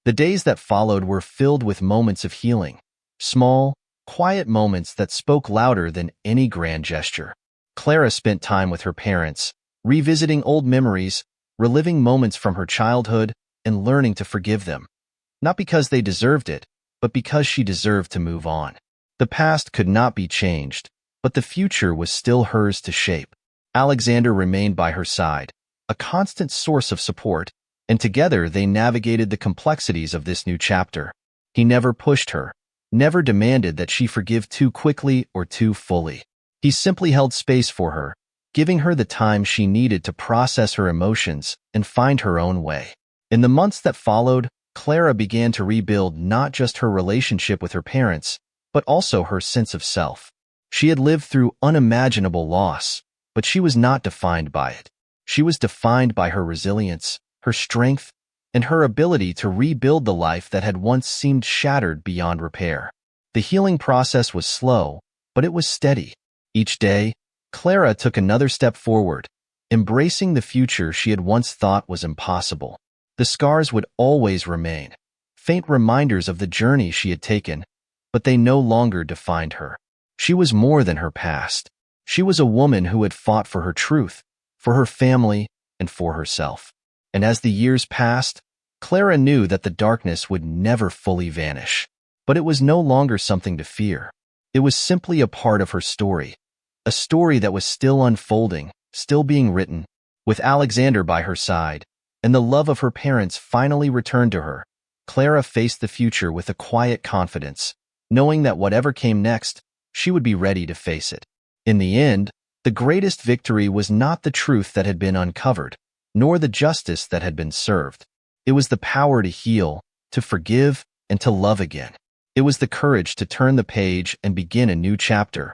The days that followed were filled with moments of healing, small, quiet moments that spoke louder than any grand gesture. Clara spent time with her parents, revisiting old memories, reliving moments from her childhood, and learning to forgive them. Not because they deserved it, but because she deserved to move on. The past could not be changed, but the future was still hers to shape. Alexander remained by her side, a constant source of support, and together they navigated the complexities of this new chapter. He never pushed her, never demanded that she forgive too quickly or too fully. He simply held space for her, giving her the time she needed to process her emotions and find her own way. In the months that followed, Clara began to rebuild not just her relationship with her parents, but also her sense of self. She had lived through unimaginable loss, but she was not defined by it. She was defined by her resilience, her strength, and her ability to rebuild the life that had once seemed shattered beyond repair. The healing process was slow, but it was steady. Each day, Clara took another step forward, embracing the future she had once thought was impossible. The scars would always remain, faint reminders of the journey she had taken, but they no longer defined her. She was more than her past. She was a woman who had fought for her truth, for her family, and for herself. And as the years passed, Clara knew that the darkness would never fully vanish. But it was no longer something to fear. It was simply a part of her story, a story that was still unfolding, still being written. With Alexander by her side, and the love of her parents finally returned to her, Clara faced the future with a quiet confidence, knowing that whatever came next, she would be ready to face it. In the end, the greatest victory was not the truth that had been uncovered, nor the justice that had been served. It was the power to heal, to forgive, and to love again. It was the courage to turn the page and begin a new chapter,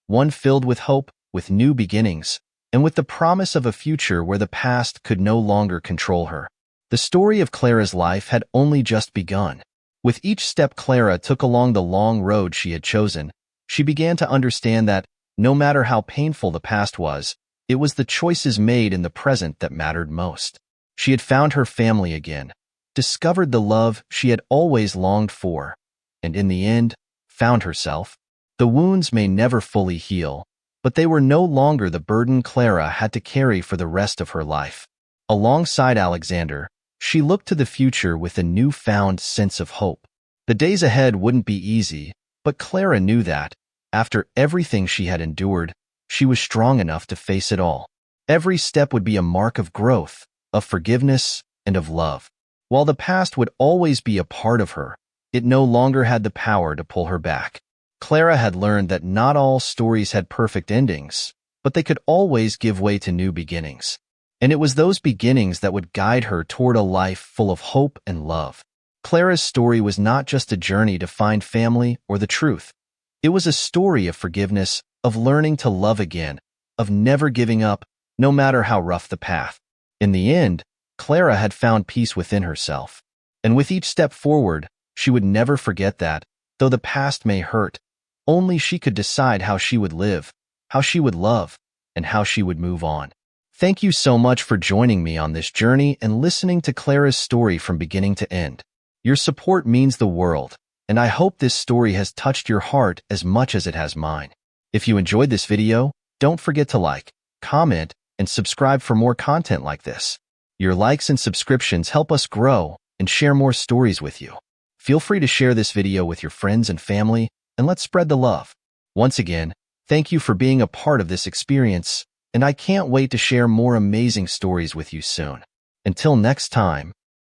one filled with hope, with new beginnings, and with the promise of a future where the past could no longer control her. The story of Clara's life had only just begun. With each step Clara took along the long road she had chosen, she began to understand that, no matter how painful the past was, it was the choices made in the present that mattered most. She had found her family again, discovered the love she had always longed for, and in the end, found herself. The wounds may never fully heal, but they were no longer the burden Clara had to carry for the rest of her life. Alongside Alexander, she looked to the future with a newfound sense of hope. The days ahead wouldn't be easy, but Clara knew that, after everything she had endured, she was strong enough to face it all. Every step would be a mark of growth, of forgiveness, and of love. While the past would always be a part of her, it no longer had the power to pull her back. Clara had learned that not all stories had perfect endings, but they could always give way to new beginnings. And it was those beginnings that would guide her toward a life full of hope and love. Clara's story was not just a journey to find family or the truth. It was a story of forgiveness, of learning to love again, of never giving up, no matter how rough the path. In the end, Clara had found peace within herself. And with each step forward, she would never forget that, Though the past may hurt, only she could decide how she would live, how she would love, and how she would move on. Thank you so much for joining me on this journey and listening to Clara's story from beginning to end. Your support means the world, and I hope this story has touched your heart as much as it has mine. If you enjoyed this video, don't forget to like, comment, and subscribe for more content like this. Your likes and subscriptions help us grow and share more stories with you. Feel free to share this video with your friends and family, and let's spread the love. Once again, thank you for being a part of this experience, and I can't wait to share more amazing stories with you soon. Until next time,